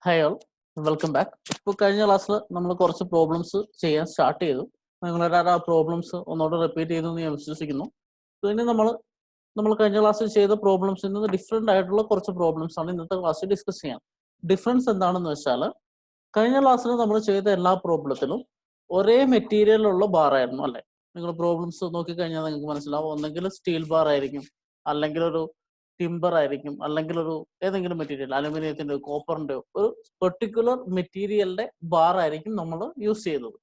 Hi all, welcome back. ഇപ്പോൾ കഴിഞ്ഞ ക്ലാസ്സിൽ നമ്മൾ കുറച്ച് പ്രോബ്ലംസ് ചെയ്യാൻ സ്റ്റാർട്ട് ചെയ്തു. നിങ്ങളുടെ ആ പ്രോബ്ലംസ് ഒന്നുകൂടെ റിപ്പീറ്റ് ചെയ്തെന്ന് ഞാൻ വിശ്വസിക്കുന്നു. സോ ഇനി നമ്മൾ കഴിഞ്ഞ ക്ലാസ്സിൽ ചെയ്ത പ്രോബ്ലംസിൽ നിന്ന് ഡിഫറെൻ്റ് ആയിട്ടുള്ള കുറച്ച് പ്രോബ്ലംസ് ആണ് ഇന്നത്തെ ക്ലാസ്സിൽ ഡിസ്കസ് ചെയ്യാം. ഡിഫറൻസ് എന്താണെന്ന് വെച്ചാൽ, കഴിഞ്ഞ ക്ലാസ്സിൽ നമ്മൾ ചെയ്ത എല്ലാ പ്രോബ്ലത്തിലും ഒരേ മെറ്റീരിയലുള്ള ബാർ ആയിരുന്നു അല്ലേ? നിങ്ങൾ പ്രോബ്ലംസ് നോക്കിക്കഴിഞ്ഞാൽ നിങ്ങൾക്ക് മനസ്സിലാവും. ഒന്നെങ്കിൽ സ്റ്റീൽ ബാർ ആയിരിക്കും, അല്ലെങ്കിൽ ഒരു ടിമ്പർ ആയിരിക്കും, അല്ലെങ്കിൽ ഒരു ഏതെങ്കിലും മെറ്റീരിയൽ, അലുമിനിയത്തിന്റെ കോപ്പറിന്റെ ഒരു പെർട്ടിക്കുലർ മെറ്റീരിയലിന്റെ ബാർ ആയിരിക്കും നമ്മൾ യൂസ് ചെയ്തത്.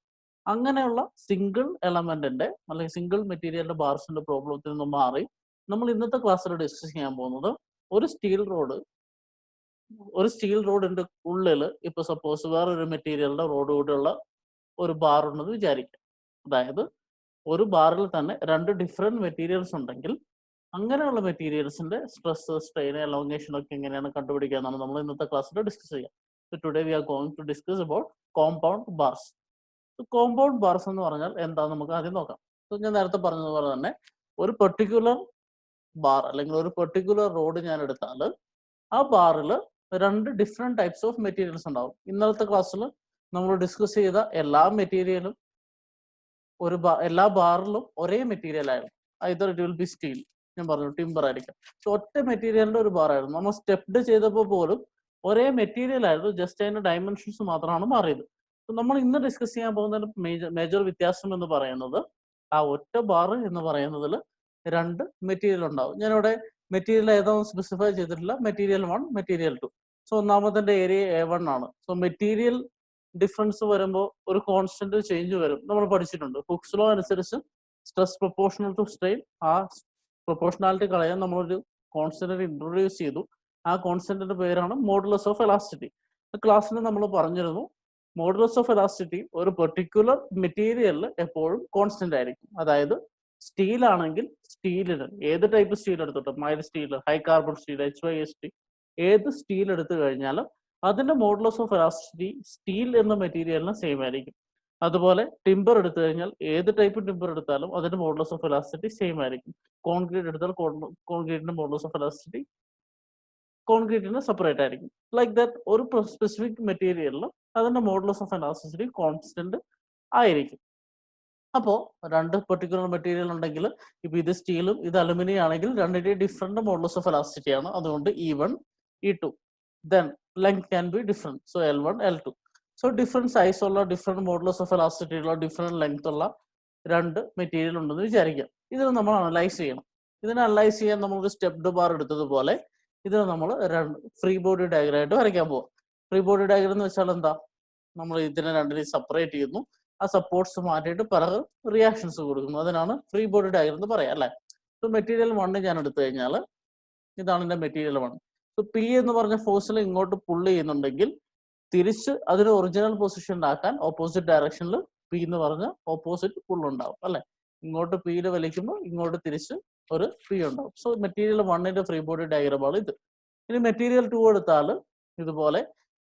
അങ്ങനെയുള്ള സിംഗിൾ എലമെന്റിന്റെ അല്ലെങ്കിൽ സിംഗിൾ മെറ്റീരിയലിന്റെ ബാർസിന്റെ പ്രോബ്ലത്തിൽ നിന്ന് മാറി നമ്മൾ ഇന്നത്തെ ക്ലാസ്സിൽ ഡിസ്കസ് ചെയ്യാൻ പോകുന്നത് ഒരു സ്റ്റീൽ റോഡിന്റെ ഉള്ളിൽ ഇപ്പൊ സപ്പോസ് വേറൊരു മെറ്റീരിയലിന്റെ റോഡ് കൂടെയുള്ള ഒരു ബാർ ഉണ്ടെന്ന് വിചാരിക്കാം. അതായത് ഒരു ബാറിൽ തന്നെ രണ്ട് ഡിഫറെന്റ് മെറ്റീരിയൽസ് ഉണ്ടെങ്കിൽ അങ്ങനെയുള്ള മെറ്റീരിയൽസിന്റെ സ്ട്രെസ്, സ്ട്രെയിൻ, എലോങ്ങേഷൻ ഒക്കെ എങ്ങനെയാണ് കണ്ടുപിടിക്കുക എന്നാണ് നമ്മൾ ഇന്നത്തെ ക്ലാസ്സിൽ ഡിസ്കസ് ചെയ്യുക. So today we are going to discuss about compound bars. Compound bars എന്ന് പറഞ്ഞാൽ എന്താണെന്ന് നമുക്ക് ആദ്യം നോക്കാം. സോ ഞാൻ നേരത്തെ പറഞ്ഞതുപോലെ തന്നെ ഒരു പെർട്ടിക്കുലർ ബാർ അല്ലെങ്കിൽ ഒരു പെർട്ടിക്കുലർ റോഡ് ഞാൻ എടുത്താൽ ആ ബാറിൽ രണ്ട് ഡിഫറെന്റ് ടൈപ്സ് ഓഫ് മെറ്റീരിയൽസ് ഉണ്ടാവും. ഇന്നലത്തെ ക്ലാസ്സിൽ നമ്മൾ ഡിസ്കസ് ചെയ്ത എല്ലാ മെറ്റീരിയലും എല്ലാ ബാറിലും ഒരേ മെറ്റീരിയൽ ആയിരുന്നു. Either it will be steel, ഞാൻ പറഞ്ഞു ടിമ്പർ ആയിരിക്കും. സോ ഒറ്റ മെറ്റീരിയലിന്റെ ഒരു ബാർ ആയിരുന്നു. നമ്മൾ സ്റ്റെപ്ഡ് ചെയ്തപ്പോൾ പോലും ഒരേ മെറ്റീരിയൽ ആയിരുന്നു, ജസ്റ്റ് അതിന്റെ ഡയമെൻഷൻസ് മാത്രമാണ് മാറിയത്. സോ നമ്മൾ ഇന്ന് ഡിസ്കസ് ചെയ്യാൻ പോകുന്ന മേജർ വ്യത്യാസം എന്ന് പറയുന്നത് ആ ഒറ്റ ബാർ എന്ന് പറയുന്നതിൽ രണ്ട് മെറ്റീരിയൽ ഉണ്ടാവും. ഞാനിവിടെ മെറ്റീരിയൽ ഏതാണെന്ന് സ്പെസിഫൈ ചെയ്തിട്ടില്ല. Material 1, material 2. സോ ഒന്നാമത്തെ ഏരിയ A1 ആണ്. സോ മെറ്റീരിയൽ ഡിഫറൻസ് വരുമ്പോൾ ഒരു കോൺസ്റ്റന്റ് ചേഞ്ച് വരും. നമ്മൾ പഠിച്ചിട്ടുണ്ട് ഹുക്സ് ലോ അനുസരിച്ച് സ്ട്രെസ് പ്രൊപ്പോർഷണൽ ടു സ്ട്രെയിൻ. ആ പ്രൊപ്പോർഷണാലിറ്റി കളയാൻ നമ്മളൊരു കോൺസ്റ്റന്റ് ഇൻട്രൊഡ്യൂസ് ചെയ്തു. ആ കോൺസ്റ്റന്റിന്റെ പേരാണ് മോഡുലസ് ഓഫ് എലാസ്റ്റിറ്റി. ക്ലാസ്സിൽ നമ്മൾ പറഞ്ഞിരുന്നു മോഡുലസ് ഓഫ് എലാസ്റ്റിറ്റി ഒരു പെർട്ടിക്കുലർ മെറ്റീരിയലിൽ എപ്പോഴും കോൺസ്റ്റന്റ് ആയിരിക്കും. അതായത് സ്റ്റീൽ ആണെങ്കിൽ സ്റ്റീലിന് ഏത് ടൈപ്പ് സ്റ്റീൽ എടുത്തോട്ടെ, mild steel, high carbon steel, HYST, ഏത് സ്റ്റീൽ എടുത്തു കഴിഞ്ഞാലും അതിന്റെ മോഡുലസ് ഓഫ് എലാസ്റ്റിറ്റി സ്റ്റീൽ എന്ന മെറ്റീരിയലിന് സെയിം ആയിരിക്കും. അതുപോലെ ടിമ്പർ എടുത്തു കഴിഞ്ഞാൽ ഏത് ടൈപ്പ് ടിമ്പർ എടുത്താലും അതിന്റെ മോഡുലസ് ഓഫ് എലാസ്റ്റിറ്റി സെയിം ആയിരിക്കും. കോൺക്രീറ്റ് എടുത്താൽ കോൺക്രീറ്റിന്റെ മോഡുലസ് ഓഫ് എലാസ്റ്റിറ്റി കോൺക്രീറ്റിന് സെപ്പറേറ്റ് ആയിരിക്കും. ലൈക്ക് ദാറ്റ് ഒരു സ്പെസിഫിക് മെറ്റീരിയലിൽ അതിന്റെ മോഡുലസ് ഓഫ് എലാസ്റ്റിറ്റി കോൺസ്റ്റന്റ് ആയിരിക്കും. അപ്പോൾ രണ്ട് പെർട്ടിക്കുലർ മെറ്റീരിയൽ ഉണ്ടെങ്കിൽ ഇപ്പൊ ഇത് സ്റ്റീലും ഇത് അലുമിനിയം ആണെങ്കിൽ രണ്ടിന്റെ ഡിഫറെന്റ് മോഡുലസ് ഓഫ് എലാസ്റ്റിറ്റി ആണ്. അതുകൊണ്ട് E1, E2. Then length can be different. So L1, L2. So different size ഉള്ള, ഡിഫറെന്റ് മോഡുലസ് ഓഫ് എലാസ്റ്റിറ്റി ഉള്ള, ഡിഫറെന്റ് ലെങ്ത് ഉള്ള രണ്ട് മെറ്റീരിയൽ ഉണ്ടെന്ന് വിചാരിക്കാം. ഇതിന് നമ്മൾ അനലൈസ് ചെയ്യണം. ഇതിനെ അനലൈസ് ചെയ്യാൻ നമ്മളൊരു സ്റ്റെപ്ഡ് ബാർ എടുത്തതുപോലെ ഇതിന് നമ്മൾ രണ്ട് ഫ്രീ ബോഡി ഡയഗ്രം ആയിട്ട് വരയ്ക്കാൻ പോവാം. ഫ്രീ ബോഡി ഡയഗ്രം എന്ന് വെച്ചാൽ എന്താ? നമ്മൾ ഇതിനെ രണ്ടിനെയും സെപ്പറേറ്റ് ചെയ്യുന്നു. ആ സപ്പോർട്ട്സ് മാറ്റിയിട്ട് പല റിയാക്ഷൻസ് കൊടുക്കുന്നു. അതിനാണ് ഫ്രീ ബോഡി ഡയഗ്രം എന്ന് പറയാം അല്ലേ? സോ മെറ്റീരിയൽ 1 ഞാൻ എടുത്തു കഴിഞ്ഞാൽ ഇതാണ് എൻ്റെ മെറ്റീരിയൽ 1. സോ P എന്ന് പറഞ്ഞ ഫോഴ്സിൽ ഇങ്ങോട്ട് പുള്ള് ചെയ്യുന്നുണ്ടെങ്കിൽ തിരിച്ച് അതിന് ഒറിജിനൽ പൊസിഷനിലാക്കാൻ ഓപ്പോസിറ്റ് ഡയറക്ഷനിൽ P എന്ന് പറഞ്ഞ ഓപ്പോസിറ്റ് പുള്ളുണ്ടാവും അല്ലെ? ഇങ്ങോട്ട് Pയിൽ വലിക്കുമ്പോൾ ഇങ്ങോട്ട് തിരിച്ച് ഒരു P ഉണ്ടാവും. സോ മെറ്റീരിയൽ 1ന്റെ ഫ്രീ ബോഡി ഡയഗ്രമാണ് ഇത്. ഇനി മെറ്റീരിയൽ 2 എടുത്താൽ ഇതുപോലെ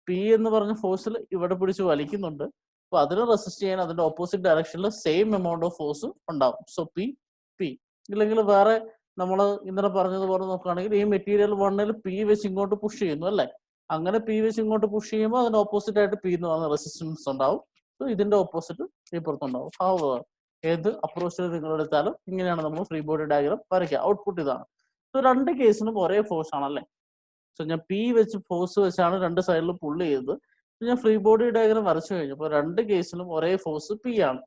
P എന്ന് പറഞ്ഞ ഫോഴ്സിൽ ഇവിടെ പിടിച്ച് വലിക്കുന്നുണ്ട്. അപ്പൊ അതിനെ റെസിസ്റ്റ് ചെയ്യാൻ അതിന്റെ ഓപ്പോസിറ്റ് ഡയറക്ഷനിൽ സെയിം എമൗണ്ട് ഓഫ് ഫോഴ്സ് ഉണ്ടാവും. So P. ഇല്ലെങ്കിൽ വേറെ നമ്മൾ ഇന്നലെ പറഞ്ഞതുപോലെ നോക്കുകയാണെങ്കിൽ ഈ മെറ്റീരിയൽ 1ൽ P വെച്ച് ഇങ്ങോട്ട് പുഷ് ചെയ്യുന്നു അല്ലെ? അങ്ങനെ P വെച്ച് ഇങ്ങോട്ട് പുഷ് ചെയ്യുമ്പോൾ അതിന്റെ ഓപ്പോസിറ്റ് ആയിട്ട് P എന്ന് പറഞ്ഞ റെസിസ്റ്റൻസ് ഉണ്ടാവും. സോ ഇതിന്റെ ഓപ്പോസിറ്റ് ഇപ്പുറത്തുണ്ടാവും. ഏത് അപ്രോച്ചിൽ നിങ്ങൾ എടുത്താലും ഇങ്ങനെയാണ് നമ്മൾ ഫ്രീ ബോഡി ഡയഗ്രം വരയ്ക്കുക. ഔട്ട്പുട്ട് ഇതാണ്. സോ രണ്ട് കേസിനും ഒരേ ഫോഴ്സ് ആണല്ലേ? സോ ഞാൻ P വെച്ച് ഫോഴ്സ് വെച്ചാണ് രണ്ട് സൈഡിൽ പുള്ള് ചെയ്തത്. ഞാൻ ഫ്രീ ബോഡി ഡയഗ്രം വരച്ചു കഴിഞ്ഞപ്പോൾ രണ്ട് കേസിലും ഒരേ ഫോഴ്സ് P ആണ്.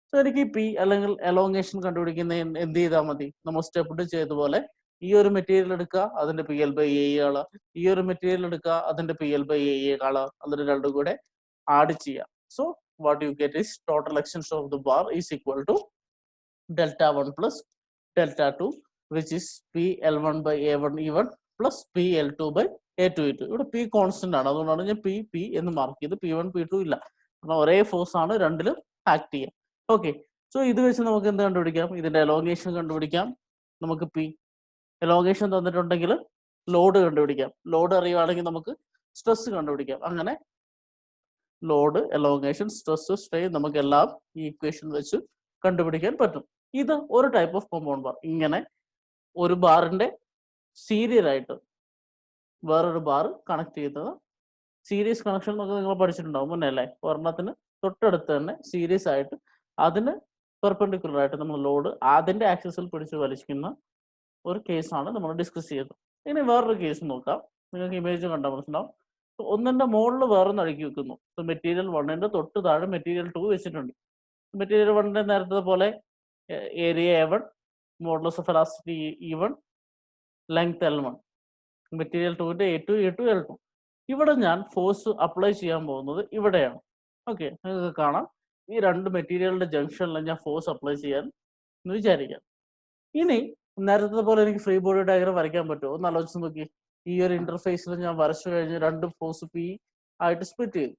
സോ എനിക്ക് P അല്ലെങ്കിൽ എലോങ്ങേഷൻ കണ്ടുപിടിക്കുന്ന എന്ത് ചെയ്താൽ മതി? നമ്മൾ സ്റ്റെപ്ഡ് ചെയ്തതുപോലെ ഈ ഒരു മെറ്റീരിയൽ എടുക്കുക, അതിന്റെ PL/AE ആള്, ഈ ഒരു മെറ്റീരിയൽ എടുക്കുക, അതിന്റെ PL/AE ആള്, അതിന് രണ്ടും കൂടെ ആഡ് ചെയ്യാം. So what you get is total extension of the bar is equal to Δ1 plus Δ2 which is PL1/A1 E1 plus PL2/A2 E2. ഇവിടെ P കോൺസ്റ്റന്റ് ആണ്, അതുകൊണ്ടാണ് ഞാൻ P എന്ന് മാർക്ക് ചെയ്ത്. P1 P2 ഇല്ല, കാരണം ഒരേ ഫോഴ്സ് ആണ് രണ്ടിലും ആക്ട് ചെയ്യുക. ഓക്കെ, സോ ഇത് വെച്ച് നമുക്ക് എന്ത് കണ്ടുപിടിക്കാം? ഇതിന്റെ എലോങ്ങേഷൻ കണ്ടുപിടിക്കാം. നമുക്ക് എലോങ്ങേഷൻ തന്നിട്ടുണ്ടെങ്കിൽ ലോഡ് കണ്ടുപിടിക്കാം. ലോഡ് അറിയുവാണെങ്കിൽ നമുക്ക് സ്ട്രെസ് കണ്ടുപിടിക്കാം. അങ്ങനെ ലോഡ്, എലോങ്ങേഷൻ, സ്ട്രെസ്, സ്ട്രെയിൻ നമുക്ക് എല്ലാം ഈ ഇക്വേഷൻ വെച്ച് കണ്ടുപിടിക്കാൻ പറ്റും. ഇത് ഒരു ടൈപ്പ് ഓഫ് കോമ്പൗണ്ട് ബാർ. ഇങ്ങനെ ഒരു ബാറിന്റെ സീരിയൽ ആയിട്ട് വേറൊരു ബാർ കണക്ട് ചെയ്യുന്നത് സീരീസ് കണക്ഷൻ എന്നൊക്കെ നിങ്ങൾ പഠിച്ചിട്ടുണ്ടാവും മുന്നേ അല്ലേ? ഒരെണ്ണത്തിന് തൊട്ടടുത്ത് തന്നെ സീരീസ് ആയിട്ട് അതിന് പെർപെൻഡിക്കുലർ ആയിട്ട് നമ്മൾ ലോഡ് അതിന്റെ ആക്സിസിൽ പിടിച്ച് വലിക്കുന്ന ഒരു കേസാണ് നമ്മൾ ഡിസ്കസ് ചെയ്തത്. ഇനി വേറൊരു കേസ് നോക്കാം. നിങ്ങൾക്ക് ഇമേജ് കണ്ടാൽ മനസ്സിലാവും. ഒന്നിന്റെ മുകളിൽ വേറൊന്ന് അടുക്കി വെക്കുന്നു. മെറ്റീരിയൽ 1ന്റെ തൊട്ട് താഴെ മെറ്റീരിയൽ 2 വെച്ചിട്ടുണ്ട്. മെറ്റീരിയൽ 1ന്റെ നേരത്തെ പോലെ area A1, modulus of elasticity E1, length L1. Material 2ന്റെ A2, A2, L2. ഇവിടെ ഞാൻ ഫോഴ്സ് അപ്ലൈ ചെയ്യാൻ പോകുന്നത് ഇവിടെയാണ്. ഓക്കെ, നിങ്ങൾക്ക് കാണാം ഈ രണ്ട് മെറ്റീരിയലിന്റെ ജംഗ്ഷനിൽ ഞാൻ ഫോഴ്സ് അപ്ലൈ ചെയ്യാൻ എന്ന് വിചാരിക്കാം. ഇനി നേരത്തെ പോലെ എനിക്ക് ഫ്രീ ബോഡി ഡയഗ്രം വരയ്ക്കാൻ പറ്റുമോ ഒന്ന് ആലോചിച്ച് നോക്കി. ഈ ഒരു ഇന്റർഫേസിൽ ഞാൻ വരച്ചു കഴിഞ്ഞ് രണ്ട് ഫോഴ്സ് പി ആയിട്ട് സ്പ്ലിറ്റ് ചെയ്തു.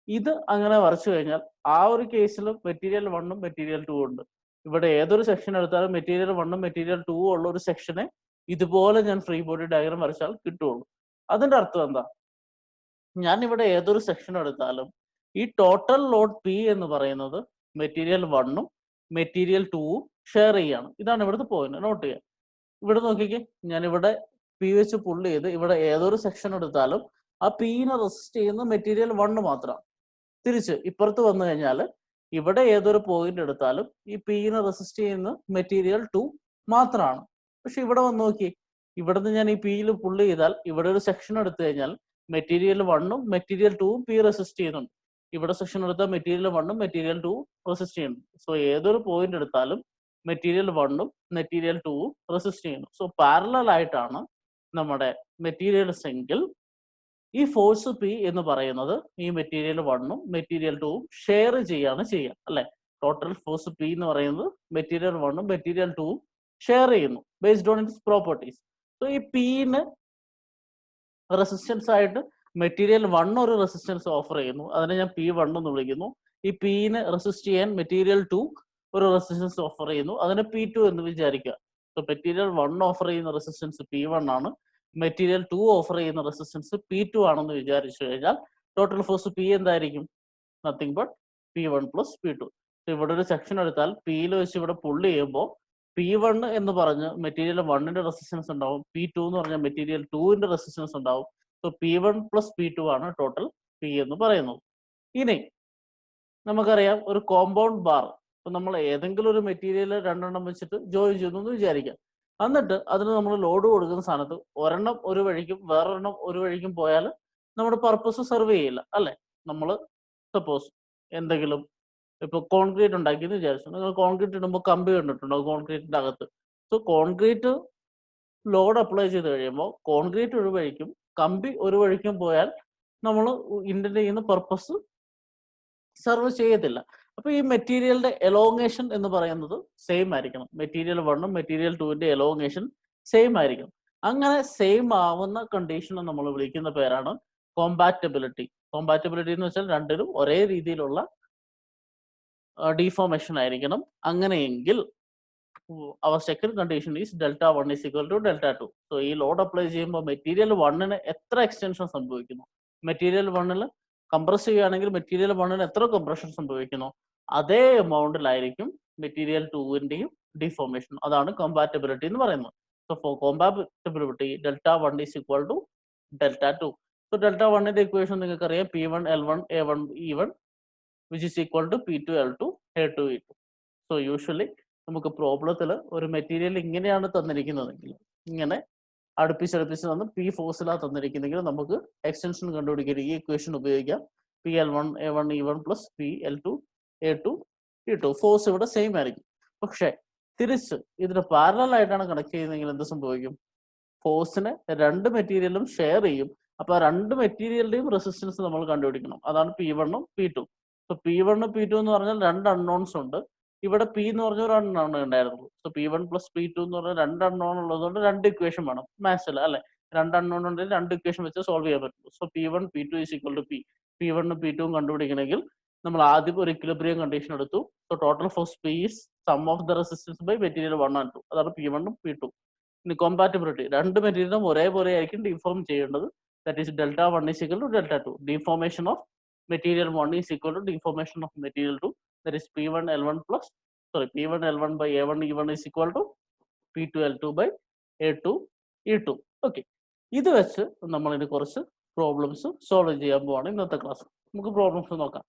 ഇത് അങ്ങനെ വരച്ചു കഴിഞ്ഞാൽ ആ ഒരു കേസിൽ മെറ്റീരിയൽ 1ഉം മെറ്റീരിയൽ 2 ഉണ്ട്. ഇവിടെ ഏതൊരു സെക്ഷൻ എടുത്താലും മെറ്റീരിയൽ 1ഉം മെറ്റീരിയൽ 2ഉം ഉള്ള ഒരു സെക്ഷനെ ഇതുപോലെ ഞാൻ ഫ്രീ ബോഡി ഡയഗ്രം വരച്ചാൽ കിട്ടുള്ളൂ. അതിന്റെ അർത്ഥം എന്താ? ഞാൻ ഇവിടെ ഏതൊരു സെക്ഷൻ എടുത്താലും ഈ ടോട്ടൽ ലോഡ് പി എന്ന് പറയുന്നത് മെറ്റീരിയൽ 1ഉം മെറ്റീരിയൽ 2ഉം ഷെയർ ചെയ്യാണ്. ഇതാണ് ഇവിടുത്തെ പോയിന്റ്, നോട്ട് ചെയ്യാം. ഇവിടെ നോക്കിക്കേ, ഞാൻ ഇവിടെ പി വെച്ച് പുള്ള് ചെയ്ത് ഇവിടെ ഏതൊരു സെക്ഷൻ എടുത്താലും ആ പീനെ റെസിസ്റ്റ് ചെയ്യുന്ന മെറ്റീരിയൽ 1 മാത്രമാണ്. തിരിച്ച് ഇപ്പുറത്ത് വന്നു കഴിഞ്ഞാൽ ഇവിടെ ഏതൊരു പോയിന്റ് എടുത്താലും ഈ പീനെ റെസിസ്റ്റ് ചെയ്യുന്ന മെറ്റീരിയൽ 2 മാത്രമാണ്. പക്ഷെ ഇവിടെ വന്ന് നോക്കി, ഇവിടുന്ന് ഞാൻ ഈ പിയിൽ പുള്ള് ചെയ്താൽ ഇവിടെ ഒരു സെക്ഷൻ എടുത്തു കഴിഞ്ഞാൽ മെറ്റീരിയൽ 1ഉം മെറ്റീരിയൽ 2ഉം പി റെസിസ്റ്റ് ചെയ്യുന്നുണ്ട്. ഇവിടെ സെക്ഷൻ എടുത്താൽ മെറ്റീരിയൽ 1ഉം മെറ്റീരിയൽ 2ഉം റെസിസ്റ്റ് ചെയ്യുന്നുണ്ട്. സോ ഏതൊരു പോയിന്റ് എടുത്താലും മെറ്റീരിയൽ 1ഉം മെറ്റീരിയൽ 2ഉം റെസിസ്റ്റ് ചെയ്യുന്നു. സോ പാരലൽ ആയിട്ടാണ് നമ്മുടെ മെറ്റീരിയൽസ് എങ്കിൽ ഈ ഫോഴ്സ് പി എന്ന് പറയുന്നത് ഈ മെറ്റീരിയൽ 1ഉം മെറ്റീരിയൽ 2ഉം ഷെയർ ചെയ്യാണ് ചെയ്യുക അല്ലെ. ടോട്ടൽ ഫോഴ്സ് പി എന്ന് പറയുന്നത് മെറ്റീരിയൽ 1ഉം മെറ്റീരിയൽ 2ഉം ഷെയർ ചെയ്യുന്നു based on its properties. So ഈ പിന് റെസിസ്റ്റൻസ് ആയിട്ട് മെറ്റീരിയൽ 1 ഒരു റെസിസ്റ്റൻസ് ഓഫർ ചെയ്യുന്നു, അതിനെ ഞാൻ P1 എന്ന് വിളിക്കുന്നു. ഈ പിനെ റെസിസ്റ്റ് ചെയ്യാൻ മെറ്റീരിയൽ 2 ഒരു റെസിസ്റ്റൻസ് ഓഫർ ചെയ്യുന്നു, അതിനെ P2 എന്ന് വിചാരിക്കുക. സോ മെറ്റീരിയൽ 1 ഓഫർ ചെയ്യുന്ന റെസിസ്റ്റൻസ് P1 ആണ്, മെറ്റീരിയൽ 2 ഓഫർ ചെയ്യുന്ന റെസിസ്റ്റൻസ് P2 ആണെന്ന് വിചാരിച്ചു കഴിഞ്ഞാൽ ടോട്ടൽ ഫോഴ്സ് P എന്തായിരിക്കും? Nothing but P1 plus P2. ഇവിടെ ഒരു സെക്ഷൻ എടുത്താൽ പിയിൽ വെച്ച് ഇവിടെ പുള്ള് ചെയ്യുമ്പോൾ P1 എന്ന് പറഞ്ഞ് മെറ്റീരിയൽ 1ന്റെ റെസിസ്റ്റൻസ് ഉണ്ടാവും, P2 എന്ന് പറഞ്ഞാൽ മെറ്റീരിയൽ 2ന്റെ റെസിസ്റ്റൻസ് ഉണ്ടാവും. സോ P1 പ്ലസ് P2 ആണ് ടോട്ടൽ P എന്ന് പറയുന്നത്. ഇനി നമുക്കറിയാം ഒരു കോമ്പൗണ്ട് ബാർ, ഇപ്പൊ നമ്മൾ ഏതെങ്കിലും ഒരു മെറ്റീരിയൽ രണ്ടെണ്ണം വെച്ചിട്ട് ജോയിൻ ചെയ്യുന്നു എന്ന് വിചാരിക്കാം. എന്നിട്ട് അതിന് നമ്മൾ ലോഡ് കൊടുക്കുന്ന സ്ഥാനത്ത് ഒരെണ്ണം ഒരു വഴിക്കും വേറൊരെണ്ണം ഒരു വഴിക്കും പോയാൽ നമ്മുടെ പർപ്പസ് സെർവ് ചെയ്യില്ല അല്ലെ. നമ്മൾ സപ്പോസ് എന്തെങ്കിലും ഇപ്പൊ കോൺക്രീറ്റ് ഉണ്ടാക്കിയെന്ന് വിചാരിച്ചു, നിങ്ങൾ കോൺക്രീറ്റ് ഇടുമ്പോൾ കമ്പി കണ്ടിട്ടുണ്ടോ കോൺക്രീറ്റിന്റെ അകത്ത്? സോ കോൺക്രീറ്റ് ലോഡ് അപ്ലൈ ചെയ്ത് കഴിയുമ്പോൾ കോൺക്രീറ്റ് ഒരു വഴിക്കും കമ്പി ഒരു വഴിക്കും പോയാൽ നമ്മൾ ഇന്റന്റ് ചെയ്യുന്ന പർപ്പസ് സെർവ് ചെയ്യത്തില്ല. അപ്പൊ ഈ മെറ്റീരിയലിന്റെ എലോങ്ങേഷൻ എന്ന് പറയുന്നത് സെയിം ആയിരിക്കണം. മെറ്റീരിയൽ 1ഉം മെറ്റീരിയൽ 2ന്റെ എലോങ്ങേഷൻ സെയിം ആയിരിക്കണം. അങ്ങനെ സെയിം ആവുന്ന കണ്ടീഷനെ നമ്മൾ വിളിക്കുന്ന പേരാണ് കോമ്പാറ്റബിലിറ്റി. കോമ്പാറ്റബിലിറ്റി എന്ന് വെച്ചാൽ രണ്ടിനും ഒരേ രീതിയിലുള്ള deformation ആയിരിക്കണം. അങ്ങനെയെങ്കിൽ our second condition is delta 1 is equal to delta 2. So ഈ ലോഡ് അപ്ലൈ ചെയ്യുമ്പോൾ മെറ്റീരിയൽ 1ന് എത്ര എക്സ്റ്റൻഷൻ സംഭവിക്കുന്നു, മെറ്റീരിയൽ 1ൽ കംപ്രസ് ചെയ്യുകയാണെങ്കിൽ മെറ്റീരിയൽ 1ന് എത്ര കംപ്രഷൻ സംഭവിക്കുന്നു, അതേ എമൗണ്ടിലായിരിക്കും മെറ്റീരിയൽ 2ന്റെയും ഡിഫോർമേഷൻ. അതാണ് കോമ്പാറ്റബിലിറ്റി എന്ന് പറയുന്നത്. So for compatibility delta 1 is equal to delta 2. So delta 1ന്റെ ഇക്വേഷൻ നിങ്ങൾക്ക് അറിയാം, P1 L1 A1 E1 which is equal to P2 L2 A2 E2. So usually നമുക്ക് പ്രോബ്ലത്തിൽ ഒരു മെറ്റീരിയൽ ഇങ്ങനെയാണ് തന്നിരിക്കുന്നതെങ്കിൽ, ഇങ്ങനെ അടുപ്പിച്ചടുപ്പിച്ച് തന്ന് പി ഫോഴ്സിലാണ് തന്നിരിക്കുന്നെങ്കിൽ നമുക്ക് എക്സ്റ്റൻഷൻ കണ്ടുപിടിക്കാൻ ഈ ഇക്വേഷൻ ഉപയോഗിക്കാം. PL1 A1 E1 plus PL2 A2 E2. Force ഇവിടെ സെയിം ആയിരിക്കും. പക്ഷെ തിരിച്ച് ഇതിന് പാരലൽ ആയിട്ടാണ് കണക്ട് ചെയ്യുന്നതെങ്കിൽ എന്ത് സംഭവിക്കും? ഫോഴ്സിനെ രണ്ട് മെറ്റീരിയലും ഷെയർ ചെയ്യും. അപ്പൊ രണ്ട് മെറ്റീരിയലിന്റെയും റെസിസ്റ്റൻസ് നമ്മൾ കണ്ടുപിടിക്കണം. അതാണ് P1ഉം P2. സോ P1 P2 എന്ന് പറഞ്ഞാൽ രണ്ട് അൺനോൺസ് ഉണ്ട്. ഇവിടെ പി എന്ന് പറഞ്ഞ ഒരു അൺനോൺ ഉണ്ടായിരുന്നു. സോ P1 പ്ലസ് P2 എന്ന് പറഞ്ഞാൽ രണ്ട് അൺനോൺ ഉള്ളതുകൊണ്ട് രണ്ട് ഇക്വേഷൻ വേണം മാത്സിൽ അല്ലെ. രണ്ട് അൺനോൺ ഉണ്ടെങ്കിൽ രണ്ട് ഇക്വേഷൻ വെച്ച് സോൾവ് ചെയ്യാൻ പറ്റും. So P1 P2 is equal to P. P1 P2 കണ്ടുപിടിക്കണമെങ്കിൽ നമ്മൾ ആദ്യം ഒരു ഇക്വിലിബ്രിയം കണ്ടീഷൻ എടുത്തു. So total force P is sum of the resistance by material 1 and 2. അതാണ് P1 P2. ഇനി കോമ്പാറ്റബിലിറ്റി, രണ്ട് മെറ്റീരിയലും ഒരേപോലെ ആയിരിക്കും ഡിഫോം ചെയ്യേണ്ടത്. That is delta 1 is equal to delta 2. Deformation of material 1 is equal to deformation of material 2. That is P1 L1 plus P1 L1 by A1 E1 is equal to P2 L2 by A2 E2. Okay, ഇത് വെച്ച് നമ്മൾ ഇനി കുറച്ച് problems solve ചെയ്യാൻ പോവാണ് ഇന്നത്തെ class. നമുക്ക് problems നോക്കാം.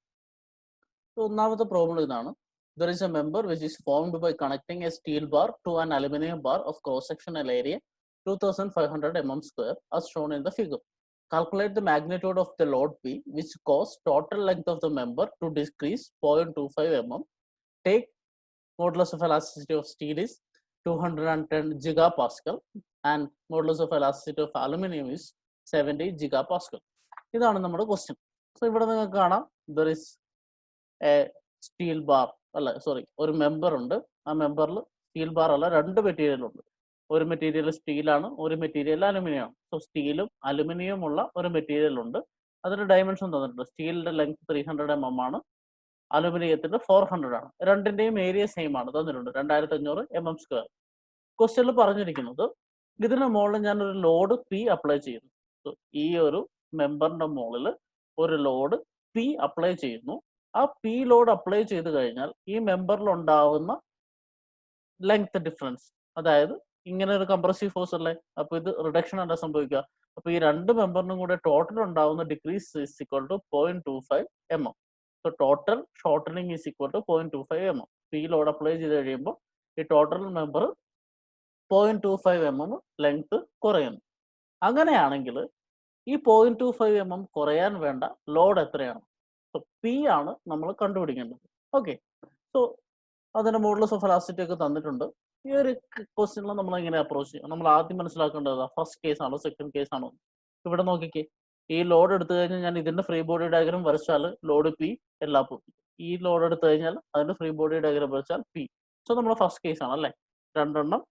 ഒന്നാമത്തെ പ്രോബ്ലം ഇതാണ്. There is a member which is formed by connecting a steel bar to an aluminum bar of cross-sectional area 2500 mm square as shown in the figure. Calculate the magnitude of the load P which caused total length of the member to decrease 0.25 mm. Take modulus of elasticity of steel is 210 gigapascal and modulus of elasticity of aluminum is 70 gigapascal. ഇതാണ് നമ്മുടെ question. So ഇവിടെ നിങ്ങൾക്ക് കാണാം there is A steel bar അല്ല sorry ഒരു member ഉണ്ട്. ആ മെമ്പറിൽ steel bar അല്ല രണ്ട് മെറ്റീരിയൽ ഉണ്ട്. ഒരു മെറ്റീരിയൽ സ്റ്റീലാണ്, ഒരു മെറ്റീരിയൽ അലുമിനിയം ആണ്. സോ സ്റ്റീലും അലുമിനിയം ഉള്ള ഒരു മെറ്റീരിയൽ ഉണ്ട്. അതിന്റെ ഡയമെൻഷൻ തന്നിട്ടുണ്ട്. സ്റ്റീലിന്റെ ലെങ്ത് 300 mm ആണ്, അലുമിനിയത്തിന്റെ 400 ആണ്. രണ്ടിന്റെയും ഏരിയ സെയിം ആണ് തന്നിട്ടുണ്ട്, 2500 mm സ്ക്വയർ. ക്വസ്റ്റ്യനിൽ പറഞ്ഞിരിക്കുന്നത് ഇതിന് മുകളിൽ ഞാൻ ഒരു ലോഡ് പി അപ്ലൈ ചെയ്യുന്നു. ഈ ഒരു മെമ്പറിന്റെ മുകളിൽ ഒരു ലോഡ് പി അപ്ലൈ ചെയ്യുന്നു. ആ പി ലോഡ് അപ്ലൈ ചെയ്ത് കഴിഞ്ഞാൽ ഈ മെമ്പറിൽ ഉണ്ടാവുന്ന ലെങ്ത് ഡിഫറൻസ്, അതായത് ഇങ്ങനെ ഒരു കംപ്രസീവ് ഫോഴ്സ് അല്ലേ, അപ്പൊ ഇത് റിഡക്ഷൻ അല്ല സംഭവിക്കുക. അപ്പൊ ഈ രണ്ട് മെമ്പറിനും കൂടെ ടോട്ടൽ ഉണ്ടാവുന്ന decrease is equal to 0.25 mm. So total shortening is equal to 0.25 mm. P load apply ചെയ്ത് കഴിയുമ്പോൾ ഈ ടോട്ടൽ മെമ്പർ 0.25 mm ലെങ്ത് കുറയുന്നു. അങ്ങനെയാണെങ്കിൽ ഈ 0.25 mm കുറയാൻ വേണ്ട ലോഡ് എത്രയാണ്? സോ പി ആണ് നമ്മൾ കണ്ടുപിടിക്കേണ്ടത്. ഓക്കെ, സോ അതിന്റെ മോഡുലസ് ഓഫ് എലാസ്റ്റിറ്റി ഒക്കെ തന്നിട്ടുണ്ട്. ഈ ഒരു ക്വസ്റ്റ്യനിൽ നമ്മൾ എങ്ങനെ അപ്രോച്ച് ചെയ്യും? നമ്മൾ ആദ്യം മനസ്സിലാക്കേണ്ടത് ഫസ്റ്റ് കേസ് ആണോ സെക്കൻഡ് കേസ് ആണോ? ഇവിടെ നോക്കിക്കേ, ഈ ലോഡ് എടുത്തു കഴിഞ്ഞാൽ ഞാൻ ഇതിന്റെ ഫ്രീ ബോഡി ഡയഗ്രാം വരച്ചാൽ ലോഡ് പി എല്ലാ പോയി. ഈ ലോഡ് എടുത്തു കഴിഞ്ഞാൽ അതിന്റെ ഫ്രീ ബോഡി ഡയഗ്രാം വരച്ചാൽ പി. സോ നമ്മൾ ഫസ്റ്റ് കേസ് ആണ് അല്ലേ, രണ്ടെണ്ണം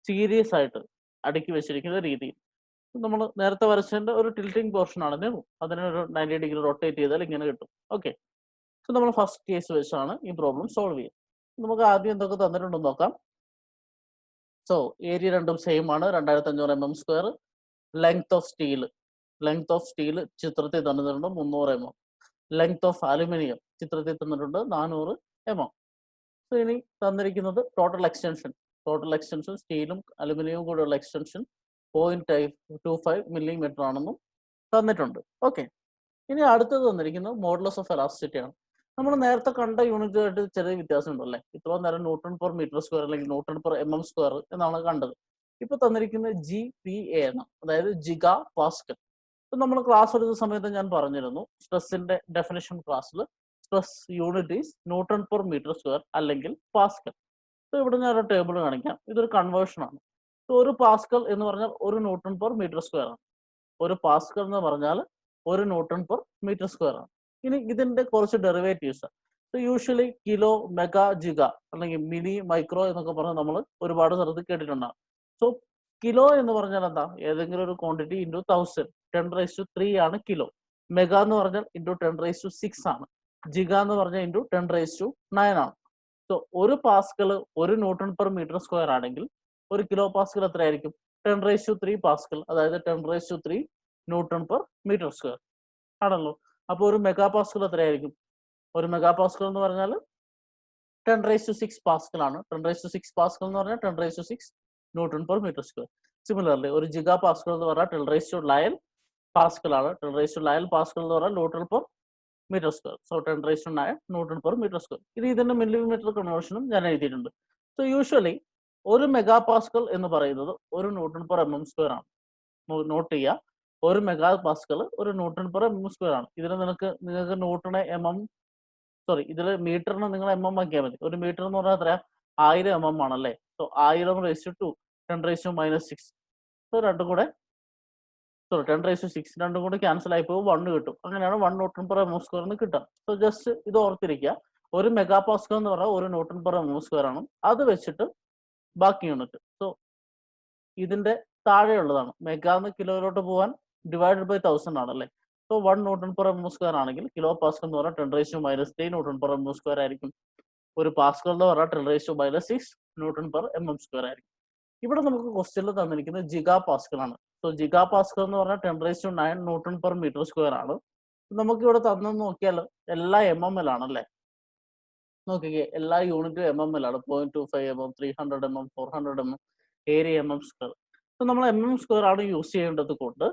സീരിയസ് ആയിട്ട് അടുക്കി വെച്ചിരിക്കുന്ന രീതിയിൽ. നമ്മൾ നേരത്തെ വരച്ചതിന്റെ ഒരു ടിൽറ്റിംഗ് പോർഷൻ ആണ്, അതിനെ ഒരു 90 ഡിഗ്രി റൊട്ടേറ്റ് ചെയ്താൽ ഇങ്ങനെ കിട്ടും. ഓക്കെ, സോ നമ്മൾ ഫസ്റ്റ് കേസ് വെച്ചാണ് ഈ പ്രോബ്ലം സോൾവ് ചെയ്യുക. നമുക്ക് ആദ്യം എന്തൊക്കെ തന്നിട്ടുണ്ടെന്ന് നോക്കാം. സോ ഏരിയ രണ്ടും സെയിം ആണ്, 2500 mm square. Length of steel ചിത്രത്തിൽ തന്നിട്ടുണ്ട് 300 mm. ലെങ്ത് ഓഫ് അലുമിനിയം ചിത്രത്തിൽ തന്നിട്ടുണ്ട് 400 mm. സോ ഇനി തന്നിരിക്കുന്നത് ടോട്ടൽ എക്സ്റ്റൻഷൻ സ്റ്റീലും അലുമിനിയവും കൂടെയുള്ള എക്സ്റ്റൻഷൻ 0.25 mm ആണെന്നും തന്നിട്ടുണ്ട്. ഓക്കെ, ഇനി അടുത്തത് തന്നിരിക്കുന്നത് മോഡുലസ് ഓഫ് എലാസ്റ്റിറ്റി ആണ്. നമ്മൾ നേരത്തെ കണ്ട യൂണിറ്റുമായിട്ട് ചെറിയ വ്യത്യാസം ഉണ്ടല്ലേ. ഇത്ര നേരം ന്യൂട്ടൺ പെർ മീറ്റർ സ്ക്വയർ അല്ലെങ്കിൽ ന്യൂട്ടൺ പെർ mm സ്ക്വയർ എന്നാണ് കണ്ടത്. ഇപ്പൊ തന്നിരിക്കുന്നത് GPa എന്നാണ്, അതായത് ജിഗാ പാസ്കൽ. ഇപ്പൊ നമ്മൾ ക്ലാസ് എടുത്ത സമയത്ത് ഞാൻ പറഞ്ഞിരുന്നു, സ്ട്രെസ്സിന്റെ ഡെഫിനിഷൻ ക്ലാസ്സിൽ stress unit is newton per metre square അല്ലെങ്കിൽ പാസ്കൽ. ഇപ്പൊ ഇവിടെ ഞാൻ ഒരു ടേബിൾ കാണിക്കാം. ഇതൊരു കൺവേർഷൻ ആണ്. ഒരു പാസ്കൽ എന്ന് പറഞ്ഞാൽ ഒരു ന്യൂട്ടൺ പെർ മീറ്റർ സ്ക്വയർ ആണ്. ഒരു പാസ്കൽ എന്ന് പറഞ്ഞാൽ ഒരു ന്യൂട്ടൺ പെർ മീറ്റർ സ്ക്വയർ ആണ്. ഇനി ഇതിന്റെ കുറച്ച് derivatives. Usually kilo, mega, giga അല്ലെങ്കിൽ മിനി, മൈക്രോ എന്നൊക്കെ പറഞ്ഞ് നമ്മൾ ഒരുപാട് സ്ഥലത്ത് കേട്ടിട്ടുണ്ടാകും. സോ കിലോ എന്ന് പറഞ്ഞാൽ എന്താ? ഏതെങ്കിലും ഒരു ക്വാണ്ടിറ്റി ഇൻറ്റു 1000, 10⁻³ ആണ് കിലോ. മെഗാ എന്ന് പറഞ്ഞാൽ ഇൻറ്റു 10�6 ആണ്. ജിഗ എന്ന് പറഞ്ഞാൽ ഇൻറ്റു 10�9 ആണ്. സോ ഒരു പാസ്കൽ ഒരു ന്യൂട്ടൺ പെർ മീറ്റർ സ്ക്വയർ ആണെങ്കിൽ ഒരു കിലോ പാസ്കൽ എത്രയായിരിക്കും? 10�3 പാസ്കൽ, അതായത് 10�3 ന്യൂട്ടൺ പെർ മീറ്റർ സ്ക്വയർ ആണല്ലോ. അപ്പോൾ ഒരു മെഗാ പാസ്കൽ എത്രയായിരിക്കും? ഒരു മെഗാ പാസ്കൽ എന്ന് പറഞ്ഞാൽ 10�6 പാസ്കൽ ആണ്. 10�6 പാസ്കൽ എന്ന് പറഞ്ഞാൽ 10�6 newton per metre square. Similarly ഒരു ജിഗാ പാസ്കൽ എന്ന് പറഞ്ഞാൽ 10�9 പാസ്കൽ ആണ്. 10�9 പാസ്കൽ എന്ന് പറഞ്ഞാൽ newton per metre square. So 10�9 newton per metre square. ഇത് ഇതിന്റെ മില്ലിമീറ്റർ കൺവേർഷനും ഞാൻ എഴുതിയിട്ടുണ്ട്. സോ യൂഷ്വലി ഒരു മെഗാ പാസ്കൽ എന്ന് പറയുന്നത് ഒരു ന്യൂട്ടൺ പെർ mm സ്ക്വയർ ആണ്. നോട്ട് ചെയ്യുക, ഒരു മെഗാ പാസ്കൽ ഒരു ന്യൂട്ടൺ പെർ mm സ്ക്വയർ ആണ്. ഇതിന് നിങ്ങൾക്ക് ന്യൂട്ടണെ ഇതിൽ മീറ്ററിന് നിങ്ങൾ mm ആക്കിയാൽ മതി. ഒരു മീറ്റർ എന്ന് പറഞ്ഞാൽ എത്രയാ? 1000 mm ആണല്ലേ. സോ 1000⁻², 10⁻6. സോ രണ്ടും കൂടെ 10�6 രണ്ടും കൂടെ ക്യാൻസൽ ആയി പോകും, 1 കിട്ടും. അങ്ങനെയാണ് 1 ന്യൂട്ടൺ പെർ mm സ്ക്വയറിന് കിട്ടുക. സോ ജസ്റ്റ് ഇത് ഓർത്തിരിക്കുക, ഒരു മെഗാ പാസ്കൽ എന്ന് പറഞ്ഞാൽ ഒരു ന്യൂട്ടൺ പെർ mm സ്ക്വയർ ആണ്. അത് വെച്ചിട്ട് ബാക്കി യൂണിറ്റ്, സോ ഇതിന്റെ താഴെയുള്ളതാണ്. മെഗാന്ന് കിലോയിലോട്ട് പോകാൻ ഡിവൈഡഡ് ബൈ 1000 ആണല്ലേ. So 1 newton per mm square ആണെങ്കിൽ കിലോ പാസ്കൽ എന്ന് പറഞ്ഞാൽ 10⁻³ ന്യൂട്ടൺ പെർ mm സ്ക്വയർ ആയിരിക്കും. ഒരു പാസ്കൽ എന്ന് പറഞ്ഞാൽ 10⁻6 ന്യൂട്ടൺ പെർ mm സ്ക്വയർ ആയിരിക്കും. ഇവിടെ നമുക്ക് ക്വസ്റ്റ്യനിൽ തന്നിരിക്കുന്നത് ജിഗാ പാസ്കൽ ആണ്. സോ ജിഗാ പാസ്കൽ എന്ന് പറഞ്ഞാൽ 10�9 ന്യൂട്ടൺ പെർ മീറ്റർ സ്ക്വയർ ആണ്. നമുക്ക് ഇവിടെ തന്നെന്ന് നോക്കിയാൽ എല്ലാ mm ആണല്ലേ. നോക്കിക്കേ, എല്ലാ യൂണിറ്റും mm ആണ്. 0.25 mm, 300 mm, 400 mm, area mm square. So നമ്മൾ mm സ്ക്വയർ ആണ് യൂസ് ചെയ്യേണ്ടത് കൊണ്ട്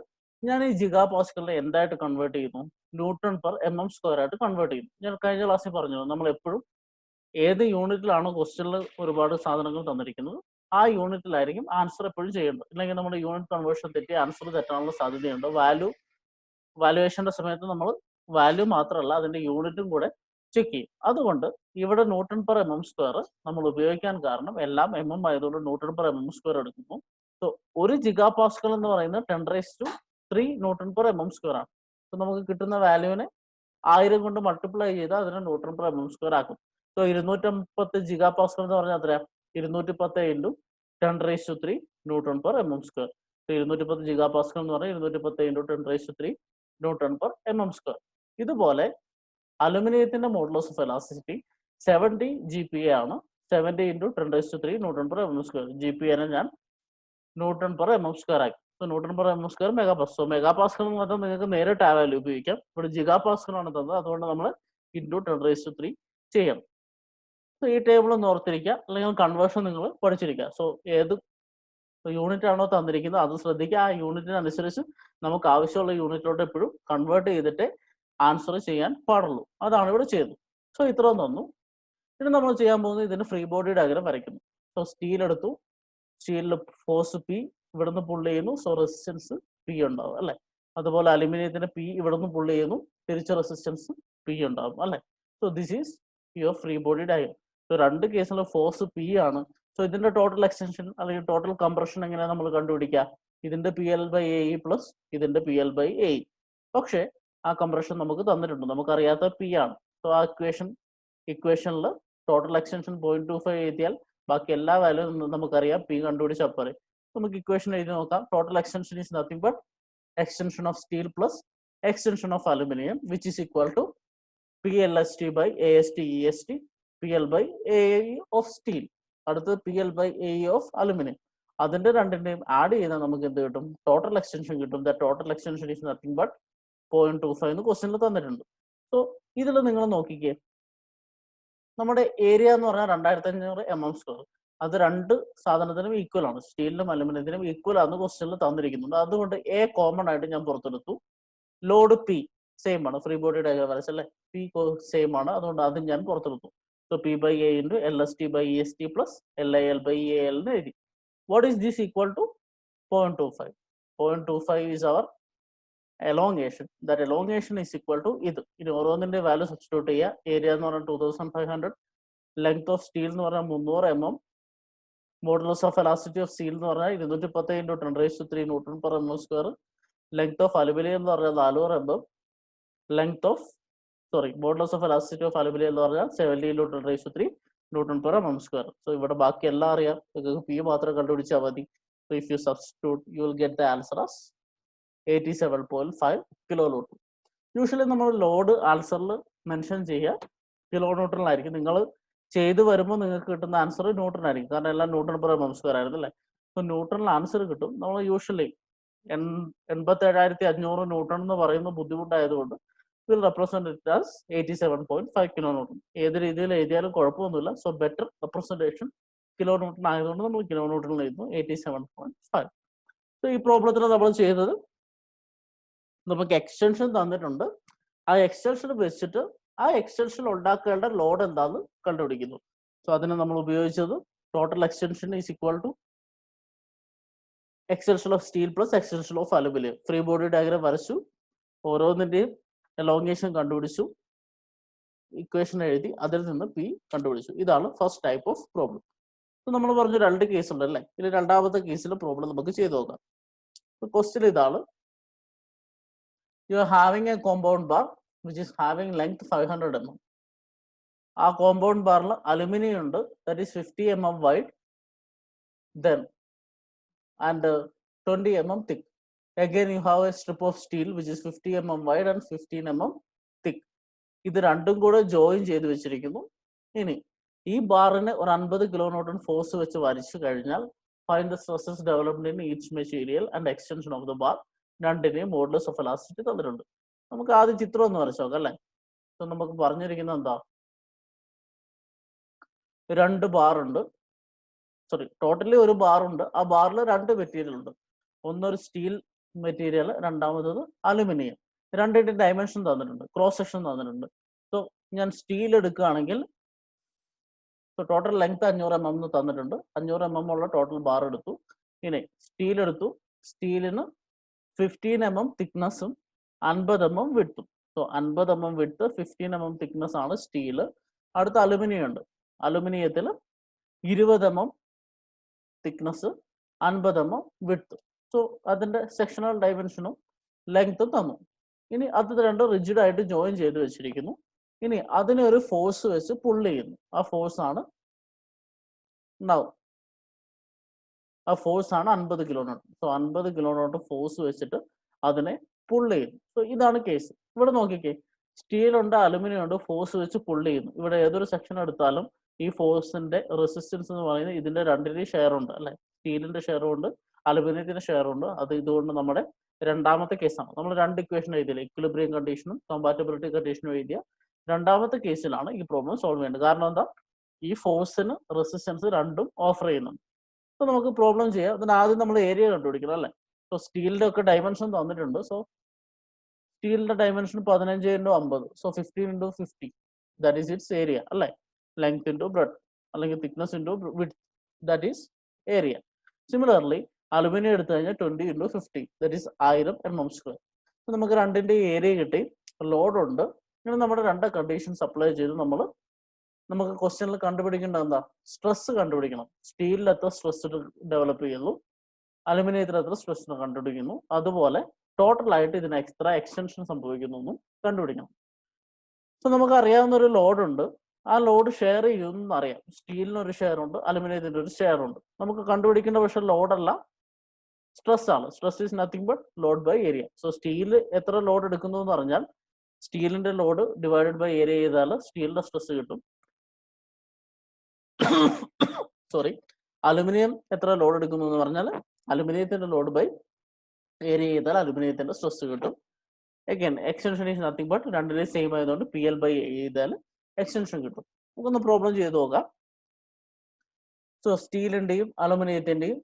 ഞാൻ ഈ ജിഗാ പാസ്കലിനെ എന്തായിട്ട് കൺവേർട്ട് ചെയ്യുന്നു? ന്യൂട്ടൺ പെർ mm² ആയിട്ട് കൺവേർട്ട് ചെയ്യുന്നു. ഞാൻ കഴിഞ്ഞ ക്ലാസ്സിൽ പറഞ്ഞു നമ്മൾ എപ്പോഴും ഏത് യൂണിറ്റിലാണോ ക്വസ്റ്റ്യനിൽ ഒരുപാട് സാധനങ്ങൾ തന്നിരിക്കുന്നത് ആ യൂണിറ്റിലായിരിക്കും ആൻസർ എപ്പോഴും ചെയ്യേണ്ടത്. ഇല്ലെങ്കിൽ നമ്മുടെ യൂണിറ്റ് കൺവേർഷൻ തെറ്റി ആൻസർ തെറ്റാനുള്ള സാധ്യതയുണ്ട്. വാല്യുവേഷന്റെ സമയത്ത് നമ്മൾ വാല്യൂ മാത്രമല്ല അതിന്റെ യൂണിറ്റും കൂടെ ചെക്ക് ചെയ്യും. അതുകൊണ്ട് ഇവിടെ ന്യൂട്ടൺ പെർ mm² നമ്മൾ ഉപയോഗിക്കാൻ കാരണം എല്ലാം ആയതുകൊണ്ട് ന്യൂട്ടൺ പെർ mm² എടുക്കുന്നു. സോ ഒരു ജിഗാ പാസ്കൽ എന്ന് പറയുന്നത് 10⁻³ ന്യൂട്ടൺ പെർ mm² ആണ്. സോ നമുക്ക് കിട്ടുന്ന വാല്യൂവിനെ 1000 കൊണ്ട് മൾട്ടിപ്ലൈ ചെയ്താൽ അതിനെ ന്യൂട്ടൺ പെർ mm² ആക്കും. സോ 250 ജിഗാ പാസ്കൽ എന്ന് പറഞ്ഞാൽ എത്രയാ? 210 into 10⁻³ newton per mm². 210 giga pascal എന്ന് പറഞ്ഞാൽ 210 ഇൻറ്റു 10⁻³ ന്യൂട്ടൺ പെർ mm². ഇതുപോലെ അലുമിനിയത്തിന്റെ മോഡുലസ് ഓഫ് എലാസ്റ്റിസിറ്റി 70 GPa ആണ്. 70 into 10⁻³ newton per mm². GPA ഞാൻ ന്യൂട്ടൺ പെർ mm² ആക്കി. So newton per mm² മെഗാപാസ്കൽ. So മെഗാപാസ്കൽ എന്ന് പറഞ്ഞാൽ നിങ്ങൾക്ക് നേരിട്ട് ആ വാല്യൂ ഉപയോഗിക്കാം. ഇവിടെ ജിഗാ പാസ്കൽ ആണ് തന്നത്, അതുകൊണ്ട് നമ്മൾ ഇൻറ്റു 10⁻³ ചെയ്യണം. സോ ഈ ടേബിൾ ഒന്ന് ഓർത്തിരിക്കുക, അല്ലെങ്കിൽ കൺവേർഷൻ നിങ്ങൾ പഠിച്ചിരിക്കുക. സോ ഏത് യൂണിറ്റ് ആണോ തന്നിരിക്കുന്നത് അത് ശ്രദ്ധിക്കുക. ആ യൂണിറ്റിനനുസരിച്ച് നമുക്ക് ആവശ്യമുള്ള യൂണിറ്റിലോട്ട് എപ്പോഴും കൺവേർട്ട് ചെയ്തിട്ട് ആൻസർ ചെയ്യാൻ പാടുള്ളൂ. അതാണ് ഇവിടെ ചെയ്തത്. സോ ഇത്രയും തന്നു. ഇനി നമ്മൾ ചെയ്യാൻ പോകുന്നത് ഇതിന് ഫ്രീ ബോഡി ഡയഗ്രം വരയ്ക്കുന്നു. സോ സ്റ്റീൽ എടുത്തു, സ്റ്റീലിൽ ഫോഴ്സ് പി ഇവിടുന്ന് പുള്ള് ചെയ്യുന്നു, സോ റെസിസ്റ്റൻസ് പി ഉണ്ടാവും അല്ലെ. അതുപോലെ അലുമിനിയത്തിന് പി ഇവിടുന്ന് പുള്ള് ചെയ്യുന്നു, തിരിച്ച് റെസിസ്റ്റൻസ് പി ഉണ്ടാവും അല്ലെ. So this is your free body diagram. So രണ്ട് കേസിലും ഫോഴ്സ് പി ആണ്. സോ ഇതിന്റെ ടോട്ടൽ എക്സ്റ്റൻഷൻ അല്ലെങ്കിൽ ടോട്ടൽ കംപ്രഷൻ എങ്ങനെയാണ് നമ്മൾ കണ്ടുപിടിക്കുക? ഇതിന്റെ PL/AE പ്ലസ് ഇതിന്റെ PL/AE. പക്ഷേ ആ കംപ്രഷൻ നമുക്ക് തന്നിട്ടുണ്ട്, നമുക്കറിയാത്ത പി ആണ്. സോ ആ ഇക്വേഷനിൽ ടോട്ടൽ എക്സ്റ്റൻഷൻ 0.25 എഴുതിയാൽ ബാക്കി എല്ലാ വാല്യൂ നമുക്കറിയാം, പി കണ്ടുപിടിച്ചാൽ പോരെ. നമുക്ക് ഇക്വേഷൻ എഴുതി നോക്കാം. Total extension is nothing but extension of steel plus extension of aluminium which is equal to PLST/AST/EST PL/AE of steel, അടുത്തത് PL/AE ഓഫ് അലുമിനിയം. അതിന്റെ രണ്ടിന്റെയും ആഡ് ചെയ്താൽ നമുക്ക് എന്ത് കിട്ടും? ടോട്ടൽ എക്സ്റ്റൻഷൻ കിട്ടും. The total extension is nothing but 0.25 എന്ന് ക്വസ്റ്റ്യനിൽ തന്നിട്ടുണ്ട്. സോ ഇതിൽ നിങ്ങൾ നോക്കിക്കേ, നമ്മുടെ ഏരിയ എന്ന് പറഞ്ഞാൽ 2500 mm². അത് രണ്ട് സാധനത്തിനും ഈക്വൽ ആണ്, സ്റ്റീലിനും അലുമിനിയത്തിനും ഈക്വൽ ആണെന്ന് ക്വസ്റ്റ്യനിൽ തന്നിരിക്കുന്നുണ്ട്. അതുകൊണ്ട് എ കോമൺ ആയിട്ട് ഞാൻ പുറത്തെടുത്തു. ലോഡ് പി സെയിം ആണ്, ഫ്രീ ബോഡി ഡയഗ്രം വരച്ചല്ലേ, പി സെയിം ആണ്, അതുകൊണ്ട് അത് ഞാൻ പുറത്തെടുത്തു. So P/A into LST/EST plus LAL/EAL എന്ന് എഴുതി. What is this equal to? 0.25. 0.25 is our elongation. That elongation is equal to ഇത്. ഇനി ഓരോന്നിന്റെ വാല്യൂ സബ്സ്റ്റിറ്റ്യൂട്ട് ചെയ്യുക. ഏരിയ എന്ന് പറഞ്ഞാൽ 2500, ലെങ്ത് ഓഫ് സ്റ്റീൽ എന്ന് പറഞ്ഞാൽ 300 mm, modulus of elasticity of steel എന്ന് പറഞ്ഞാൽ 210 into 10⁻³ newton per mm². Length of aluminium എന്ന് പറഞ്ഞാൽ 400 mm. Modulus of elasticity of aluminium എന്ന് പറഞ്ഞാൽ 70 into 10⁻³ newton per mm². So ഇവിടെ ബാക്കി എല്ലാം അറിയാം, നിങ്ങൾക്ക് പി മാത്രം കണ്ടുപിടിച്ചാൽ മതി. So if you substitute U will get the answer as 87.5 kN. Usually നമ്മൾ ലോഡ് ആൻസറിൽ മെൻഷൻ ചെയ്യുക kN നിങ്ങൾ ചെയ്ത് വരുമ്പോൾ നിങ്ങൾക്ക് കിട്ടുന്ന ആൻസർ ന്യൂട്ടൺ ആയിരിക്കും, കാരണം എല്ലാം ന്യൂട്ടൺ പെർ mm² ആയിരുന്നു അല്ലേ. സോ ന്യൂട്ടണിൽ ആൻസർ കിട്ടും. നമ്മൾ യൂഷ്വലി 87,500 ന്യൂട്ടൺ എന്ന് പറയുന്ന ബുദ്ധിമുട്ടായതുകൊണ്ട് will represent it as 87.5 kN. ഏത് രീതിയിൽ എഴുതിയാലും കുഴപ്പമൊന്നുമില്ല. സോ ബെറ്റർ റെപ്രസെന്റേഷൻ kN ആയതുകൊണ്ട് നമ്മൾ kN എഴുതുന്നു 87.5. സോ ഈ പ്രോബ്ലത്തിൽ നമ്മൾ ചെയ്തത്, നമുക്ക് എക്സ്റ്റൻഷൻ തന്നിട്ടുണ്ട്, ആ എക്സ്റ്റൻഷൻ വെച്ചിട്ട് ആ എക്സ്റ്റൻഷൻ ഉണ്ടാക്കേണ്ട ലോഡ് എന്താന്ന് കണ്ടുപിടിക്കുന്നു. സോ അതിന് നമ്മൾ ഉപയോഗിച്ചത് total extension is equal to extension of steel plus extension of aluminium. Free body diagram വരച്ചു, ഓരോന്നിന്റെയും എലോങ്ങേഷൻ കണ്ടുപിടിച്ചു, ഇക്വേഷൻ എഴുതി, അതിൽ നിന്ന് പി കണ്ടുപിടിച്ചു. ഇതാണ് first type of problem. So നമ്മൾ പറഞ്ഞു രണ്ട് കേസ് ഉണ്ട് അല്ലേ. ഇനി രണ്ടാമത്തെ കേസിലെ പ്രോബ്ലം നമുക്ക് ചെയ്തു നോക്കാം. ക്വസ്റ്റ്യൻ ഇതാണ്. You are having a compound bar which is having length 500 mm. ആ കോമ്പൗണ്ട് ബാറിൽ അലുമിനിയം ഉണ്ട്, that is 50 mm wide then and 20 mm thick. Again you have a strip of steel which is 50 mm wide and 15 mm thick. ഇത് രണ്ടും കൂടെ join ചെയ്ത് വെച്ചിരിക്കുന്നു. ഇനി ഈ ബാറിന് ഒരു 50 kN ഫോഴ്സ് വെച്ച് വരച്ചു കഴിഞ്ഞാൽ find the stresses developed in each material and extension of the bar. രണ്ടിനെയും മോഡുലസ് ഓഫ് എലാസ്റ്റിറ്റി തന്നിട്ടുണ്ട്. നമുക്ക് ആദ്യം ചിത്രം ഒന്ന് വരച്ചു നോക്കാം അല്ലേ. സോ നമുക്ക് പറഞ്ഞിരിക്കുന്നത് എന്താ, രണ്ട് ബാറുണ്ട്, ടോട്ടലി ഒരു ബാറുണ്ട്. ആ ബാറിൽ രണ്ട് മെറ്റീരിയൽ ഉണ്ട്. ഒന്നൊരു സ്റ്റീൽ മെറ്റീരിയൽ, രണ്ടാമത്തത് അലുമിനിയം. രണ്ടിന്റെ ഡയമെൻഷൻ തന്നിട്ടുണ്ട്, ക്രോസ് സെക്ഷൻ തന്നിട്ടുണ്ട്. സോ ഞാൻ സ്റ്റീൽ എടുക്കുകയാണെങ്കിൽ ടോട്ടൽ ലെങ്ത് 500 mm എന്ന് തന്നിട്ടുണ്ട്. 500 mm ഉള്ള ടോട്ടൽ ബാർ എടുത്തു. ഇനി സ്റ്റീൽ എടുത്തു. സ്റ്റീലിന് 15 mm തിക്നെസ്സും 50 mm വിഡ്ത്തും. So 50 mm width, 15 mm thickness ആണ് സ്റ്റീല്. അടുത്ത അലുമിനിയം ഉണ്ട്. അലുമിനിയത്തിൽ 20 mm thickness, 50 mm width. So അതിന്റെ സെക്ഷണൽ ഡയമെൻഷനും ലെങ്ത്തും തന്നു. ഇനി അത് രണ്ടും റിജിഡ് ആയിട്ട് ജോയിൻ ചെയ്ത് വെച്ചിരിക്കുന്നു. ഇനി അതിനെ ഒരു ഫോഴ്സ് വെച്ച് പുള്ള് ചെയ്യുന്നു. ആ ഫോഴ്സ് ആണ് ആ ഫോഴ്സ് ആണ് 50 kN. സോ 50 kN ഫോഴ്സ് വെച്ചിട്ട് അതിനെ പുള്ള് ചെയ്യുന്നു. സോ ഇതാണ് കേസ്. ഇവിടെ നോക്കിക്കേ, സ്റ്റീൽ ഉണ്ട്, അലുമിനിയം ഉണ്ട്, ഫോഴ്സ് വെച്ച് പുള്ള് ചെയ്യുന്നു. ഇവിടെ ഏതൊരു സെക്ഷൻ എടുത്താലും ഈ ഫോഴ്സിന്റെ റെസിസ്റ്റൻസ് എന്ന് പറയുന്നത് ഇതിന്റെ രണ്ടിന്റെയും ഷെയർ ഉണ്ട് അല്ലെ. സ്റ്റീലിന്റെ ഷെയറും ഉണ്ട്, അലുമിനിയത്തിന്റെ ഷെയറും ഉണ്ട്. അത് ഇതുകൊണ്ട് നമ്മുടെ രണ്ടാമത്തെ കേസാണ്. നമ്മൾ രണ്ട് ഇക്വേഷൻ എഴുതിയില്ല, ഇക്വിലിബ്രിയം കണ്ടീഷനും കോമ്പാറ്റബിലിറ്റി കണ്ടീഷനും എഴുതിയ രണ്ടാമത്തെ കേസിലാണ് ഈ പ്രോബ്ലം സോൾവ് ചെയ്യേണ്ടത്. കാരണം എന്താ, ഈ ഫോഴ്സിന് റെസിസ്റ്റൻസ് രണ്ടും ഓഫർ ചെയ്യുന്നുണ്ട്. സോ നമുക്ക് പ്രോബ്ലം ചെയ്യാം. അതിന് ആദ്യം നമ്മൾ ഏരിയ കണ്ടുപിടിക്കണം അല്ലേ. സോ സ്റ്റീലിന്റെ ഒക്കെ ഡയമെൻഷൻ തന്നിട്ടുണ്ട്. സോ സ്റ്റീലിന്റെ dimension 15 × 50, so 15 × 50, that is its area അല്ലേ. ലെങ്ത് ഇൻറ്റു ബ്രെഡ്ത്ത് അല്ലെങ്കിൽ thickness into width, that is area. Similarly aluminium എടുത്തു കഴിഞ്ഞാൽ 20 × 50, ദാറ്റ് ഈസ് 1000 mm². നമുക്ക് രണ്ടിന്റെ ഏരിയ കിട്ടി, ലോഡ് ഉണ്ട്. ഇങ്ങനെ നമ്മുടെ രണ്ട് കണ്ടീഷൻസ് അപ്ലൈ ചെയ്ത് നമുക്ക് ക്വസ്റ്റ്യനിൽ കണ്ടുപിടിക്കേണ്ടത് എന്താ, സ്ട്രെസ് കണ്ടുപിടിക്കണം. സ്റ്റീലിൽ എത്ര സ്ട്രെസ് ഡെവലപ്പ് ചെയ്യുന്നു, അലുമിനിയത്തിൽ എത്ര സ്ട്രെസ് കണ്ടുപിടിക്കുന്നു, അതുപോലെ ടോട്ടൽ ആയിട്ട് ഇതിന് എക്സ്ട്രാ എക്സ്റ്റൻഷൻ സംഭവിക്കുന്നു എന്നും കണ്ടുപിടിക്കണം. സോ നമുക്ക് അറിയാവുന്ന ഒരു ലോഡ് ഉണ്ട്. ആ ലോഡ് ഷെയർ ചെയ്യുമെന്ന് അറിയാം. സ്റ്റീലിന് ഒരു ഷെയർ ഉണ്ട്, അലുമിനിയത്തിന്റെ ഒരു ഷെയർ ഉണ്ട്. നമുക്ക് കണ്ടുപിടിക്കേണ്ട പക്ഷെ ലോഡല്ല, സ്ട്രെസ് ആണ്. Stress is nothing but load by area. So steel എത്ര ലോഡ് എടുക്കുന്നു എന്ന് പറഞ്ഞാൽ സ്റ്റീലിന്റെ ലോഡ് ഡിവൈഡഡ് ബൈ ഏരിയ ചെയ്താൽ സ്റ്റീലിന്റെ സ്ട്രെസ് കിട്ടും. സോറി, അലുമിനിയം എത്ര ലോഡ് എടുക്കുന്നു എന്ന് പറഞ്ഞാൽ അലുമിനിയത്തിന്റെ ലോഡ് ബൈ ഏരിയ ചെയ്താൽ അലുമിനിയത്തിന്റെ സ്ട്രെസ് കിട്ടും. Again extension is nothing but രണ്ടിലേയും സെയിം ആയതുകൊണ്ട് PL ബൈ A ചെയ്താൽ എക്സ്റ്റൻഷൻ കിട്ടും. നമുക്കൊന്ന് പ്രോബ്ലം ചെയ്ത് നോക്കാം. സോ സ്റ്റീലിന്റെയും അലുമിനിയത്തിന്റെയും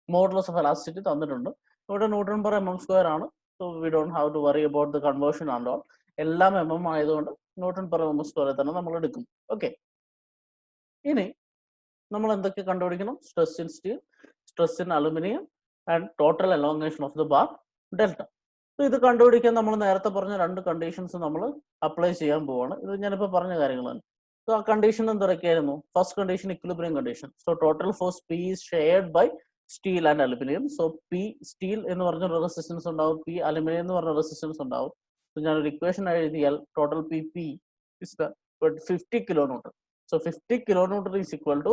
മോഡുലസ് ഓഫ് എലാസ്റ്റിസിറ്റി തന്നിട്ടുണ്ട്. ഇവിടെ Nm/mm² ആണ്. So we don't have to worry about the conversion and all. എല്ലാം mm ആയതുകൊണ്ട് Nm/mm² തന്നെ നമ്മൾ എടുക്കും. ഓക്കെ, ഇനി നമ്മൾ എന്തൊക്കെ കണ്ടുപിടിക്കണം? Stress in steel, stress in aluminium and total elongation of the bar delta. So ഇത് കണ്ടുപിടിക്കാൻ നമ്മൾ നേരത്തെ പറഞ്ഞ രണ്ട് കണ്ടീഷൻസ് നമ്മൾ അപ്ലൈ ചെയ്യാൻ പോവാണ്. ഇത് ഞാനിപ്പോൾ പറഞ്ഞ കാര്യങ്ങളാണ്. സോ ആ കണ്ടീഷൻ എന്തൊക്കെയായിരുന്നു? First condition equilibrium condition. So total force P is shared by steel and aluminium. So P steel എന്ന് പറഞ്ഞ റെസിസ്റ്റൻസ് ഉണ്ടാവും, P അലുമിനിയം എന്ന് പറഞ്ഞ റെസിസ്റ്റൻസ് ഉണ്ടാവും. സോ ഞാനൊരു ഇക്വേഷൻ എഴുതിയാൽ total PP is 50 kN. So 50 kN is equal to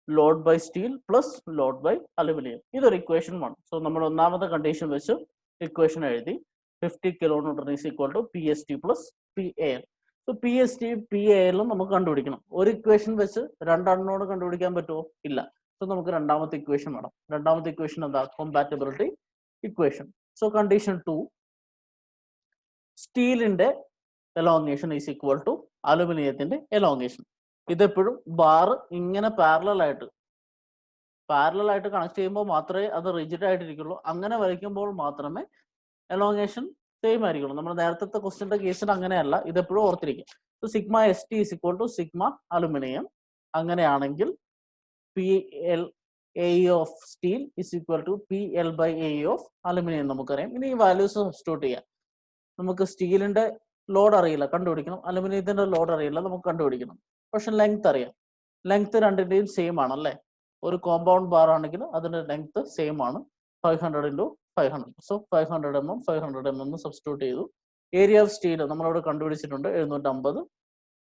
load by steel plus load by aluminum. ഇതൊരു equation 1. So നമ്മൾ ഒന്നാമത്തെ കണ്ടീഷൻ വെച്ച് ഇക്വേഷൻ എഴുതി 50 kN is equal to PST plus PAL. So PST PAL നമുക്ക് കണ്ടുപിടിക്കണം. ഒരു equation വെച്ച് രണ്ടെണ്ണോട് കണ്ടുപിടിക്കാൻ പറ്റുമോ? ഇല്ല. സോ നമുക്ക് രണ്ടാമത്തെ ഇക്വേഷൻ വേണം. രണ്ടാമത്തെ ഇക്വേഷൻ എന്താ? Compatibility equation. സോ കണ്ടീഷൻ 2, സ്റ്റീലിന്റെ എലോങ്ങേഷൻ ഈസ് ഈക്വൽ ടു അലുമിനിയത്തിന്റെ എലോങ്ങേഷൻ. ഇതെപ്പോഴും ബാർ ഇങ്ങനെ പാരലൽ ആയിട്ട് കണക്ട് ചെയ്യുമ്പോൾ മാത്രമേ അത് റിജിഡ് ആയിട്ടിരിക്കുള്ളൂ. അങ്ങനെ വരയ്ക്കുമ്പോൾ മാത്രമേ എലോങ്ങേഷൻ സെയിം ആയിരിക്കുള്ളൂ. നമ്മൾ നേരത്തെ ക്വസ്റ്റ്യന്റെ കേസിൽ അങ്ങനെയല്ല. ഇതെപ്പോഴും ഓർത്തിരിക്കും. So sigma ST is equal to sigma aluminium. അങ്ങനെയാണെങ്കിൽ PL/AE of steel is equal to PL by AE of aluminium നമുക്കറിയാം. ഇനി ഈ വാല്യൂസ് സബ്സ്റ്റിറ്റ്യൂട്ട് ചെയ്യാം. നമുക്ക് സ്റ്റീലിന്റെ ലോഡ് അറിയില്ല, കണ്ടുപിടിക്കണം. അലുമിനിയത്തിന്റെ ലോഡ് അറിയില്ല, നമുക്ക് കണ്ടുപിടിക്കണം. പക്ഷെ ലെങ്ത് അറിയാം. ലെങ്ത് രണ്ടിന്റെയും സെയിം ആണ് അല്ലേ. ഒരു കോമ്പൗണ്ട് ബാർ ആണെങ്കിൽ അതിന്റെ ലെങ്ത് സെയിം ആണ്, 500 × 500. സോ 500 mm 500 mm സബ്സ്റ്റിറ്റ്യൂട്ട് ചെയ്തു. ഏരിയ ഓഫ് സ്റ്റീൽ നമ്മളവിടെ കണ്ടുപിടിച്ചിട്ടുണ്ട് 750.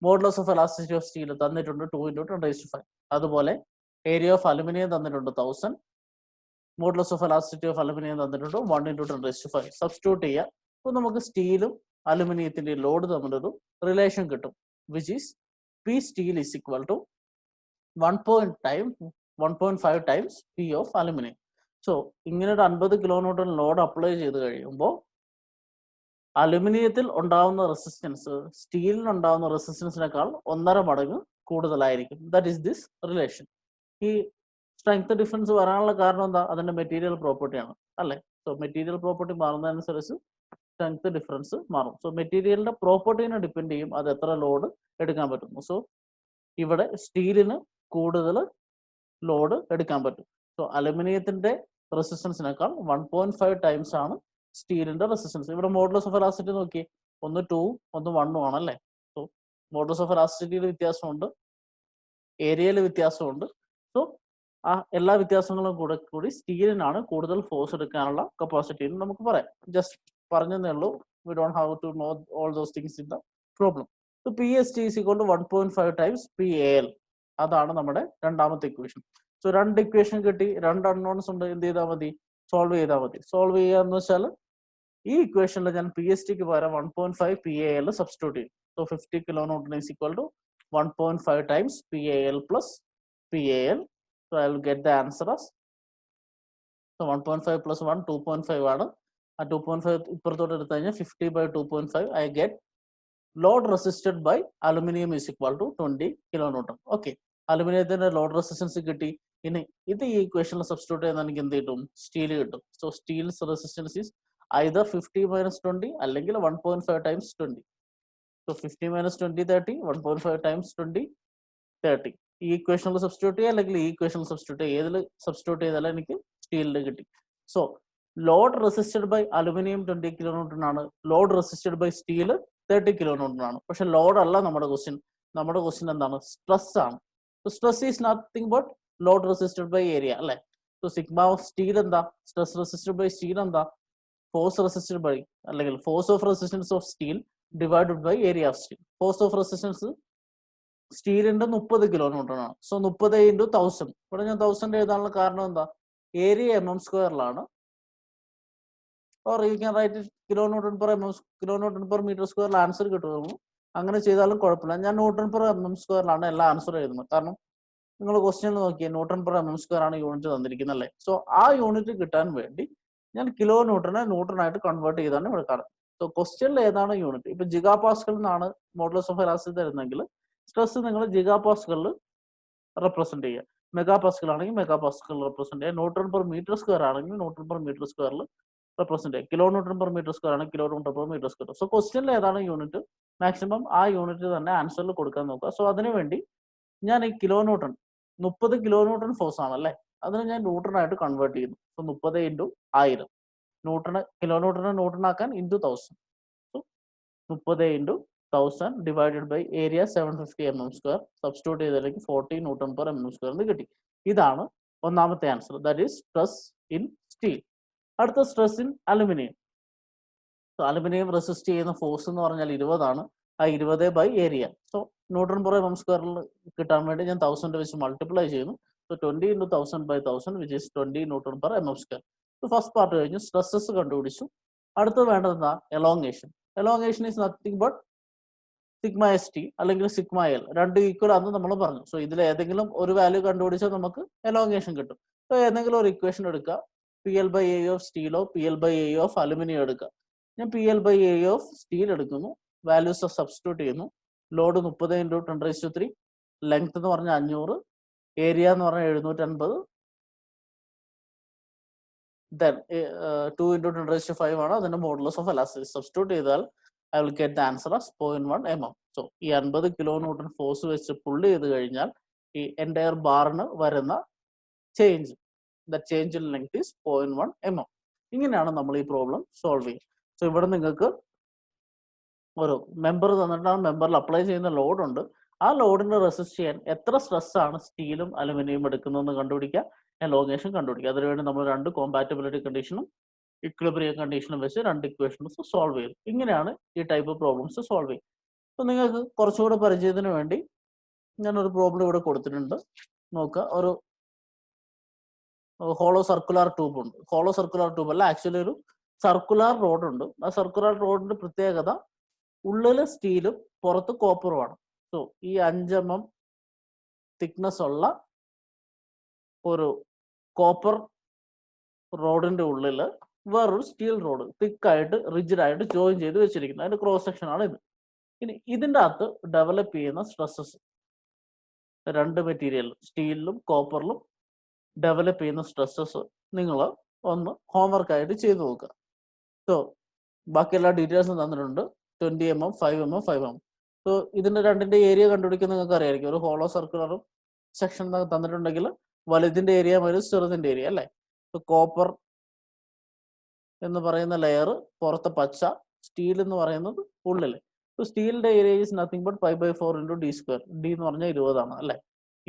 Modulus of elasticity of steel തന്നിട്ടുണ്ട് 2 × 10⁵. അതുപോലെ ഏരിയ ഓഫ് അലുമിനിയം തന്നിട്ടുണ്ട് 1000. Modulus of elasticity of aluminium തന്നിട്ടുണ്ട് 1 × 10⁵. സബ്സ്റ്റിറ്റ്യൂട്ട് ചെയ്യുക. അപ്പോൾ നമുക്ക് സ്റ്റീലും അലുമിനിയത്തിന്റെ ലോഡ് തമ്മിലൊരു റിലേഷൻ കിട്ടും, which is P steel is equal to 1.5 times P of aluminum. So ഇങ്ങനെ ഒരു 50 kN ലോഡ് അപ്ലൈ ചെയ്ത് കഴിയുമ്പോൾ അലുമിനിയത്തിൽ ഉണ്ടാവുന്ന റെസിസ്റ്റൻസ് സ്റ്റീലിന് ഉണ്ടാവുന്ന റെസിസ്റ്റൻസിനേക്കാൾ 1.5 മടങ്ങ് കൂടുതലായിരിക്കും. That is this relation. ഈ സ്ട്രെങ്ത് ഡിഫറൻസ് വരാനുള്ള കാരണം എന്താ? അതിന്റെ മെറ്റീരിയൽ പ്രോപ്പർട്ടിയാണ് അല്ലേ? സോ മെറ്റീരിയൽ പ്രോപ്പർട്ടി മാറുന്നതനുസരിച്ച് സ്ട്രെങ്ത് ഡിഫറൻസ് മാറും. സോ മെറ്റീരിയലിന്റെ പ്രോപ്പർട്ടീനെ ഡിപ്പെൻഡ് ചെയ്യും അത് എത്ര ലോഡ് എടുക്കാൻ പറ്റുന്നു. സോ ഇവിടെ സ്റ്റീലിന് കൂടുതൽ ലോഡ് എടുക്കാൻ പറ്റും. സോ അലുമിനിയത്തിന്റെ റെസിസ്റ്റൻസിനേക്കാൾ 1.5 ടൈംസ് ആണ് സ്റ്റീലിന്റെ റെസിസ്റ്റൻസ്. ഇവിടെ മോഡുലസ് ഓഫ് എലാസ്റ്റിറ്റി നോക്കി, ഒന്ന് 2 ഒന്ന് 1 ആണല്ലേ. സോ മോഡുലസ് ഓഫ് എലാസ്റ്റിറ്റിയിൽ വ്യത്യാസമുണ്ട്, ഏരിയയിൽ വ്യത്യാസമുണ്ട്. സോ ആ എല്ലാ വ്യത്യാസങ്ങളും കൂടി സ്റ്റീലിനാണ് കൂടുതൽ ഫോഴ്സ് എടുക്കാനുള്ള കപ്പാസിറ്റി എന്ന് നമുക്ക് പറയാം. ജസ്റ്റ് പറഞ്ഞതേ ഉള്ളൂ. We don't have to know all those things in the problem. So PST is equal to 1.5 times PAL. അതാണ് നമ്മുടെ രണ്ടാമത്തെ ഇക്വേഷൻ. സോ രണ്ട് ഇക്വേഷൻ കിട്ടി, രണ്ട് അൺനോൺസ് ഉണ്ട്. എന്ത് ചെയ്താൽ മതി? സോൾവ് ചെയ്താൽ മതി. സോൾവ് ചെയ്യാന്ന് വെച്ചാൽ ഈ ഇക്വേഷനിൽ ഞാൻ PSTക്ക് പകരം 1.5 PAL സബ്സ്റ്റിറ്റ്യൂട്ട് ചെയ്യും. So 50 kilo newton is equal to 1.5 times PAL plus PAL. So I will get the answer as, so 1.5 plus 1 2.5 ആണ്. ആ 2.5 ഇപ്പുറത്തോട്ട് എടുത്തു കഴിഞ്ഞാൽ 50 by 2.5 I get load resisted by aluminum is equal to 20 kilonewton. Okay, അലുമിനിയത്തിന്റെ load resistance കിട്ടി. ഇനി ഇത് ഈ ഇക്വേഷനിൽ സബ്സ്റ്റിറ്റ്യൂട്ട് ചെയ്യുന്ന എനിക്ക് എന്ത് കിട്ടും? സ്റ്റീൽ കിട്ടും. So steel's resistance is either 50 minus 20 അല്ലെങ്കിൽ 1.5 times 20. So 50 minus 20 30, 1.5 times 20 30. ഈ ഇക്വേഷനിൽ സബ്സ്റ്റിറ്റ്യൂട്ട് ചെയ്യുക അല്ലെങ്കിൽ ഈ ഇക്വേഷനിൽ സബ്സ്റ്റിറ്റ്യൂട്ട് ചെയ്യുക, ഏതിൽ സബ്സ്റ്റിറ്റ്യൂട്ട് ചെയ്താലും എനിക്ക് സ്റ്റീലിൽ കിട്ടി. So load resisted by aluminium 20 kilonewton ആണ്, load resisted by steel 30 kilonewton ആണ്. പക്ഷെ ലോഡ് അല്ല നമ്മുടെ ക്വസ്റ്റ്യൻ. നമ്മുടെ ക്വസ്റ്റ്യൻ എന്താണ്? സ്ട്രെസ് ആണ്. Stress is nothing but load resisted by area അല്ലെ. സോ സിഗ്മ ഓഫ് സ്റ്റീൽ എന്താ? സ്ട്രെസ് റെസിസ്റ്റഡ് ബൈ സ്റ്റീൽ എന്താ? ഫോഴ്സ് റെസിസ്റ്റഡ് ബൈ അല്ലെങ്കിൽ force of resistance of steel divided by area of steel. Force of resistance സ്റ്റീലിന്റെ 30 kilonewton ആണ്. So 30 into 1000. ഇവിടെ ഞാൻ 1000 എഴുതാനുള്ള കാരണം എന്താ? ഏരിയ mm²ലാണ്. Or you can write kilonewton per kilonewton per metre സ്ക്വയറിൽ ആൻസർ കിട്ടുന്നു. അങ്ങനെ ചെയ്താലും കുഴപ്പമില്ല. ഞാൻ ന്യൂട്ടൺ പെർ mm²ലാണ് എല്ലാ ആൻസർ എഴുതുന്നത്. കാരണം നിങ്ങൾ ക്വസ്റ്റ്യൻ നോക്കിയാൽ ന്യൂട്ടൺ പെർ mm² ആണ് യൂണിറ്റ് തന്നിരിക്കുന്നത് അല്ലേ. സോ ആ യൂണിറ്റ് കിട്ടാൻ വേണ്ടി ഞാൻ കിലോ ന്യൂട്ടനെ ന്യൂട്ടനായിട്ട് കൺവേർട്ട് ചെയ്താണ് ഇവിടെ കാണുന്നത്. സോ ക്വസ്റ്റ്യനിൽ ഏതാണ് യൂണിറ്റ്? ഇപ്പൊ ജിഗാ പാസ്കൽ എന്നാണ് മോഡുലസ് ഓഫ് എലാസ്റ്റിറ്റി തരുന്നെങ്കിൽ സ്ട്രെസ് നിങ്ങൾ ജിഗാ പാസ്കലിൽ റെപ്രസെന്റ് ചെയ്യുക. മെഗാ പാസ്കൽ ആണെങ്കിൽ മെഗാ പാസ്കൽ റെപ്രസെന്റ് ചെയ്യുക. ന്യൂട്ടൺ പെർ മീറ്റർ സ്ക്വയർ ആണെങ്കിൽ ന്യൂട്ടൺ പെർ മീറ്റർ സ്ക്വയറിൽ റെപ്രസെന്റ് ചെയ്യുക. Kilonewton per metre square ആണെങ്കിൽ kilonewton per metre square. So ക്വസ്റ്റ്യനിൽ ഏതാണ് യൂണിറ്റ് മാക്സിമം ആ യൂണിറ്റ് തന്നെ ആൻസറിൽ കൊടുക്കാൻ നോക്കുക. സോ അതിനുവേണ്ടി ഞാൻ ഈ kilonewton 30 kilonewton force ആണല്ലേ, അതിന് ഞാൻ ന്യൂട്ടനായിട്ട് കൺവേർട്ട് ചെയ്യുന്നു. സോ 30 into 1000 ന്യൂട്ടൺ, കിലോ ന്യൂട്ടനെ ന്യൂട്ടൺ ആക്കാൻ into 1000. So 30 into 1000 divided by area 750 mm². Substitute ചെയ്തതിലേക്ക് 40 ന്യൂട്ടൺ പെർ mm² എന്ന് കിട്ടി. ഇതാണ് ഒന്നാമത്തെ answer. That is stress in steel. അടുത്ത stress in aluminium. So aluminium resist ചെയ്യുന്ന ഫോഴ്സ് എന്ന് പറഞ്ഞാൽ 20 ആണ്. ആ 20 by area. So newton per mm² കിട്ടാൻ വേണ്ടി ഞാൻ 1000 വെച്ച് മൾട്ടിപ്ലൈ ചെയ്യുന്നു. So 20 into 1000 by 1000 which is 20 newton per mm². So first part കഴിഞ്ഞു, സ്ട്രെസ്സസ് കണ്ടുപിടിച്ചു. അടുത്ത് വേണ്ടത് എന്താ? Elongation. Elongation is nothing but sigma ST അല്ലെങ്കിൽ സിഗ്മ L, രണ്ട് ഈക്വൽ ആണെന്ന് നമ്മൾ പറഞ്ഞു. സോ ഇതിൽ ഏതെങ്കിലും ഒരു വാല്യൂ കണ്ടുപിടിച്ചാൽ നമുക്ക് എലോങ്ങേഷൻ കിട്ടും. സോ ഏതെങ്കിലും ഒരു ഇക്വേഷൻ എടുക്കുക. PL/A of സ്റ്റീലോ PL/A of aluminium എടുക്കുക. ഞാൻ PL/A ഓഫ് സ്റ്റീൽ എടുക്കുന്നു, വാല്യൂസ് സബ്സ്റ്റിറ്റ്യൂട്ട് ചെയ്യുന്നു. ലോഡ് 30 into 10⁻3, ലെങ്ത് എന്ന് പറഞ്ഞാൽ 500, ഏരിയ എന്ന് പറഞ്ഞാൽ 750, ദെൻ 2 into 10⁵ ആണ് അതിന്റെ മോഡുലസ് ഓഫ് എലാസ്റ്റിറ്റി. സബ്സ്റ്റിറ്റ്യൂട്ട് ചെയ്താൽ I will get the answer as 0.1 mm. So ഈ 50 കിലോ ന്യൂട്ടൺ ഫോഴ്സ് വെച്ച് പുള്ളി ചെയ്ത് കഴിഞ്ഞാൽ ഈ എൻറ്റയർ ബാറിന് വരുന്ന change, the change in length is 0.1 mm. ഇങ്ങനെയാണ് നമ്മൾ ഈ പ്രോബ്ലം സോൾവ് ചെയ്യുക. സോ ഇവിടെ നിങ്ങൾക്ക് ഒരു മെമ്പർ തന്നിട്ട് ആ മെമ്പറിൽ അപ്ലൈ ചെയ്യുന്ന ലോഡ് ഉണ്ട്. ആ ലോഡിനെ റെസിസ്റ്റ് ചെയ്യാൻ എത്ര സ്ട്രെസ് ആണ് സ്റ്റീലും അലുമിനിയം എടുക്കുന്നതെന്ന് കണ്ടുപിടിക്കുക, എലോങ്ങേഷൻ കണ്ടുപിടിക്കുക. അതിനുവേണ്ടി നമ്മൾ രണ്ട് കോമ്പാറ്റബിലിറ്റി കണ്ടീഷനും ഇക്വിലിബ്രിയം കണ്ടീഷനും വെച്ച് രണ്ട് ഇക്വേഷൻസ് സോൾവ് ചെയ്തു. ഇങ്ങനെയാണ് ഈ ടൈപ്പ് പ്രോബ്ലംസ് സോൾവ് ചെയ്യുക. അപ്പോൾ നിങ്ങൾക്ക് കുറച്ചുകൂടെ പരിചയത്തിന് വേണ്ടി ഞാനൊരു പ്രോബ്ലം ഇവിടെ കൊടുത്തിട്ടുണ്ട്. നോക്കുക, ഒരു ഹോളോ സർക്കുലർ ട്യൂബ് ഉണ്ട്. ഹോളോ സർക്കുലർ ട്യൂബ് അല്ല, ആക്ച്വലി ഒരു സർക്കുലർ റോഡ് ഉണ്ട്. ആ സർക്കുലർ റോഡിന്റെ പ്രത്യേകത ഉള്ളില് സ്റ്റീലും പുറത്ത് കോപ്പറുമാണ്. സോ ഈ 5 mm തിക്നെസ് ഉള്ള ഒരു കോപ്പർ റോഡിന്റെ ഉള്ളില് വേറൊരു സ്റ്റീൽ റോഡ് തിക്കായിട്ട് റിജിഡായിട്ട് ജോയിൻ ചെയ്ത് വെച്ചിരിക്കുന്നത്. അതിന്റെ ക്രോസ് സെക്ഷൻ ആണ് ഇത്. ഇനി ഇതിൻ്റെ അകത്ത് ഡെവലപ്പ് ചെയ്യുന്ന സ്ട്രെസ്സസ് രണ്ട് മെറ്റീരിയലും സ്റ്റീലിലും കോപ്പറിലും ഡെവലപ്പ് ചെയ്യുന്ന സ്ട്രെസ്സസ് നിങ്ങൾ ഒന്ന് ഹോംവർക്കായിട്ട് ചെയ്തു നോക്കുക. സോ ബാക്കി എല്ലാ ഡീറ്റെയിൽസും തന്നിട്ടുണ്ട്. 20 mm, 5 mm, 5 mm. സോ ഇതിന്റെ രണ്ടിന്റെ ഏരിയ കണ്ടുപിടിക്കുന്നത് നിങ്ങൾക്ക് അറിയായിരിക്കും. ഒരു ഹോളോ സർക്കുലറും സെക്ഷൻ തന്നിട്ടുണ്ടെങ്കിൽ വലുതിന്റെ ഏരിയ മൈനസ് ചെറുതിന്റെ ഏരിയ അല്ലേ. കോപ്പർ എന്ന് പറയുന്ന ലെയർ പുറത്തെ പച്ച, സ്റ്റീൽ എന്ന് പറയുന്നത് ഉള്ളിൽ. സ്റ്റീലിന്റെ area is nothing but 5/4 into D square. D എന്ന് പറഞ്ഞാൽ 20 അല്ലേ.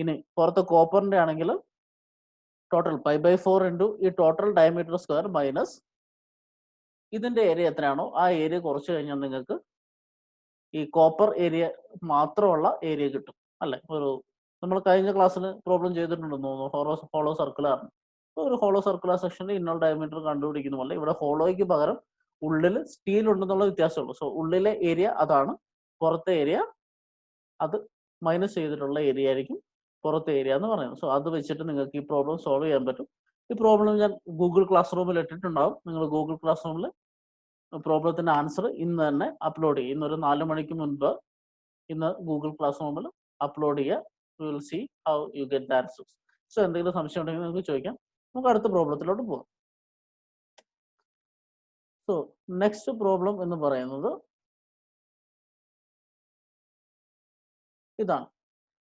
ഇനി പുറത്ത് കോപ്പറിന്റെ ആണെങ്കിൽ ടോട്ടൽ 5/4 ഇൻറ്റു ഈ ടോട്ടൽ ഡയമീറ്റർ സ്ക്വയർ മൈനസ് ഇതിന്റെ ഏരിയ എത്രയാണോ ആ ഏരിയ കുറച്ച് കഴിഞ്ഞാൽ നിങ്ങൾക്ക് ഈ കോപ്പർ ഏരിയ മാത്രമുള്ള ഏരിയ കിട്ടും അല്ലെ. ഒരു നമ്മൾ കഴിഞ്ഞ ക്ലാസ്സിൽ പ്രോബ്ലം ചെയ്തിട്ടുണ്ടെന്ന് തോന്നുന്നു, ഹോളോ സർക്കുലർ. ഒരു ഹോളോ സർക്കുലർ സെക്ഷന്റെ ഇന്നർ ഡയമീറ്റർ കണ്ടുപിടിക്കുന്ന പോലെ ഇവിടെ ഹോളോയ്ക്ക് പകരം ഉള്ളിൽ സ്റ്റീൽ ഉണ്ടെന്നുള്ള വ്യത്യാസമുള്ളൂ. സോ ഉള്ളിലെ ഏരിയ അതാണ്, പുറത്തെ ഏരിയ അത് മൈനസ് ചെയ്തിട്ടുള്ള ഏരിയ ആയിരിക്കും പുറത്തെ ഏരിയ എന്ന് പറയുന്നത്. സോ അത് വെച്ചിട്ട് നിങ്ങൾക്ക് ഈ പ്രോബ്ലം സോൾവ് ചെയ്യാൻ പറ്റും. ഈ പ്രോബ്ലം ഞാൻ ഗൂഗിൾ ക്ലാസ് റൂമിൽ ഇട്ടിട്ടുണ്ടാവും. നിങ്ങൾ ഗൂഗിൾ ക്ലാസ് റൂമിൽ പ്രോബ്ലത്തിന്റെ ആൻസർ ഇന്ന് തന്നെ അപ്ലോഡ് ചെയ്യും. ഇന്നൊരു 4 മണിക്ക് മുൻപ് ഇന്ന് ഗൂഗിൾ ക്ലാസ് റൂമിൽ അപ്ലോഡ് ചെയ്യുക. You will see how you get the answers. So എന്തെങ്കിലും സംശയം ഉണ്ടെങ്കിൽ നിങ്ങൾക്ക് ചോദിക്കാം. നമുക്ക് അടുത്ത പ്രോബ്ലത്തിലോട്ട് പോകാം. സോ നെക്സ്റ്റ് പ്രോബ്ലം എന്ന് പറയുന്നത് ഇതാണ്.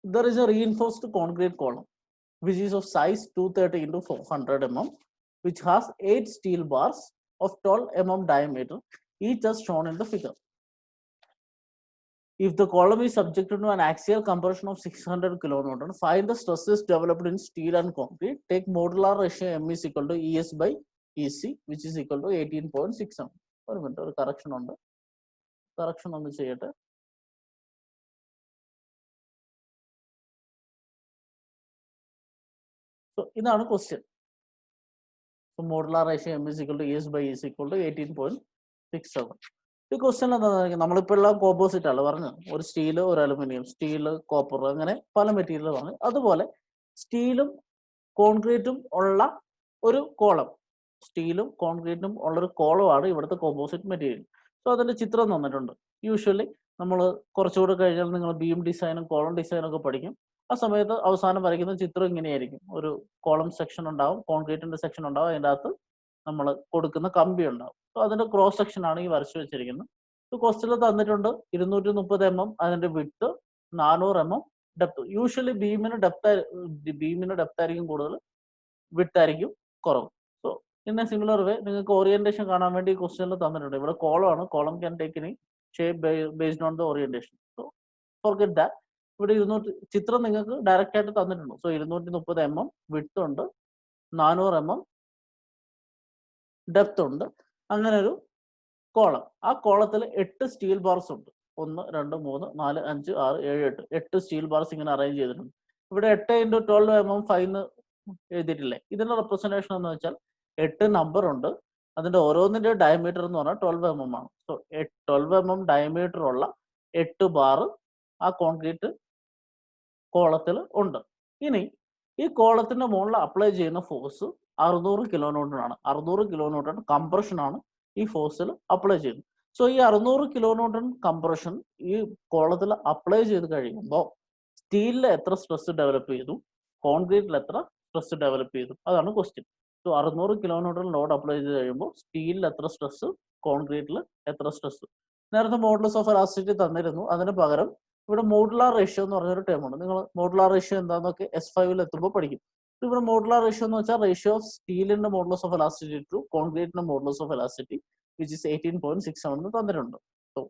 There is a reinforced concrete column which is of size 230 into 400 mm, which has 8 steel bars of 12 mm diameter, each as shown in the figure. If the column is subjected to an axial compression of 600 kilonewton, find the stresses developed in steel and concrete. Take modular ratio M is equal to ES by EC, which is equal to 18.67. ഒരു minute, ഒരു correction ഉണ്ട്, correction ഒന്ന് ചെയ്യട്ടെ. So ഇതാണ് question. So modular ratio M is equal to ES by EC equal to 18.67. ഈ question എന്താ, നമ്മളിപ്പോൾ എല്ലാം കോമ്പോസിറ്റ് ആണ് പറഞ്ഞു. ഒരു സ്റ്റീല്, ഒരു അലുമിനിയം, സ്റ്റീല്, കോപ്പർ, അങ്ങനെ പല മെറ്റീരിയൽ പറഞ്ഞു. അതുപോലെ സ്റ്റീലും കോൺക്രീറ്റും ഉള്ള ഒരു കോളം, സ്റ്റീലും കോൺക്രീറ്റും ഉള്ളൊരു കോളമാണ് ഇവിടുത്തെ കോമ്പോസിറ്റ് മെറ്റീരിയൽ. സോ അതിന്റെ ചിത്രം തന്നിട്ടുണ്ട്. യൂഷ്വലി നമ്മൾ കുറച്ചുകൂടെ കഴിഞ്ഞാൽ നിങ്ങൾ ബീം ഡിസൈനും കോളം ഡിസൈനും ഒക്കെ പഠിക്കും. ആ സമയത്ത് അവസാനം വരയ്ക്കുന്ന ചിത്രം ഇങ്ങനെയായിരിക്കും. ഒരു കോളം സെക്ഷൻ ഉണ്ടാവും, കോൺക്രീറ്റിന്റെ സെക്ഷൻ ഉണ്ടാവും, അതിൻ്റെ അകത്ത് നമ്മൾ കൊടുക്കുന്ന കമ്പി ഉണ്ടാവും. സോ അതിന്റെ ക്രോസ് സെക്ഷൻ ആണ് ഈ വരച്ചു വെച്ചിരിക്കുന്നത്. ക്വസ്റ്റ്യനിൽ തന്നിട്ടുണ്ട് 230 mm അതിന്റെ വിഡ്ത്ത്, 400 mm ഡെപ്ത്. യൂഷ്വലി ബീമിന് ഡെപ്ത് ആയിരിക്കും കൂടുതൽ, വിഡ്ത്ത് ആയിരിക്കും കുറവ്. So in a similar way നിങ്ങൾക്ക് ഓറിയന്റേഷൻ കാണാൻ വേണ്ടി ക്വസ്റ്റ്യനിൽ തന്നിട്ടുണ്ട്. ഇവിടെ കോളം ആണ്, column can take any shape based on the orientation. So forget that. ഇവിടെ 200 ചിത്രം നിങ്ങൾക്ക് ഡയറക്റ്റ് ആയിട്ട് തന്നിട്ടുണ്ട്. സോ 230 mm വിഡ്ത്ത് ഉണ്ട്, 400 mm ഡെപ്ത് ഉണ്ട്. അങ്ങനെ ഒരു കോളം. ആ കോളത്തിൽ 8 സ്റ്റീൽ ബാർസ് ഉണ്ട്. 1, 2, 3, 4, 5, 6, 7, 8 സ്റ്റീൽ ബാർസ് ഇങ്ങനെ അറേഞ്ച് ചെയ്തിട്ടുണ്ട്. ഇവിടെ 8 × 12 mm 5 എഴുതിയിട്ടില്ലേ? ഇതിന്റെ റെപ്രസെന്റേഷൻ എന്ന് വെച്ചാൽ 8 നമ്പർ ഉണ്ട്, അതിന്റെ ഓരോന്നിന്റെ ഡയമീറ്റർ എന്ന് പറഞ്ഞാൽ 12 mm ആണ്. സോ 12 mm ഡയമീറ്റർ ഉള്ള 8 ബാർ ആ കോൺക്രീറ്റ് കോളത്തിൽ ഉണ്ട്. ഇനി ഈ കോളത്തിന്റെ മുകളിൽ അപ്ലൈ ചെയ്യുന്ന ഫോഴ്സ് 600 കിലോന്യൂട്ടൺ ആണ്. 600 കിലോന്യൂട്ടൺ കംപ്രഷൻ ആണ് ഈ ഫോഴ്സിൽ അപ്ലൈ ചെയ്യുന്നത്. സോ ഈ 600 കിലോന്യൂട്ടൺ കംപ്രഷൻ ഈ കോളത്തിൽ അപ്ലൈ ചെയ്ത് കഴിയുമ്പോൾ സ്റ്റീലിൽ എത്ര സ്ട്രെസ് ഡെവലപ്പ് ചെയ്തു, കോൺക്രീറ്റിൽ എത്ര സ്ട്രെസ് ഡെവലപ്പ് ചെയ്തു, അതാണ് question. So 600 kilonewton load apply ചെയ്ത് കഴിയുമ്പോൾ സ്റ്റീലിൽ എത്ര സ്ട്രെസ്, കോൺക്രീറ്റിൽ എത്ര സ്ട്രെസ്. നേരത്തെ മോഡുലസ് ഓഫ് എലാസ്റ്റിസിറ്റി തന്നിരുന്നു. അതിന് പകരം ഇവിടെ മോഡുലാർ റേഷ്യോ എന്ന് പറഞ്ഞൊരു ടേം ഉണ്ട്. നിങ്ങൾ മോഡുലാർ റേഷ്യോ എന്താണെന്നൊക്കെ S5 എത്തുമ്പോൾ പഠിക്കും. ഇവിടെ മോഡുലാർ റേഷ്യോ എന്ന് വെച്ചാൽ റേഷ്യോ ഓഫ് സ്റ്റീലിന്റെ മോഡുലസ് ഓഫ് എലാസ്റ്റിസിറ്റി ടു കോൺക്രീറ്റിന്റെ modulus of elasticity which is 18.67 എന്ന് തന്നിട്ടുണ്ട്. So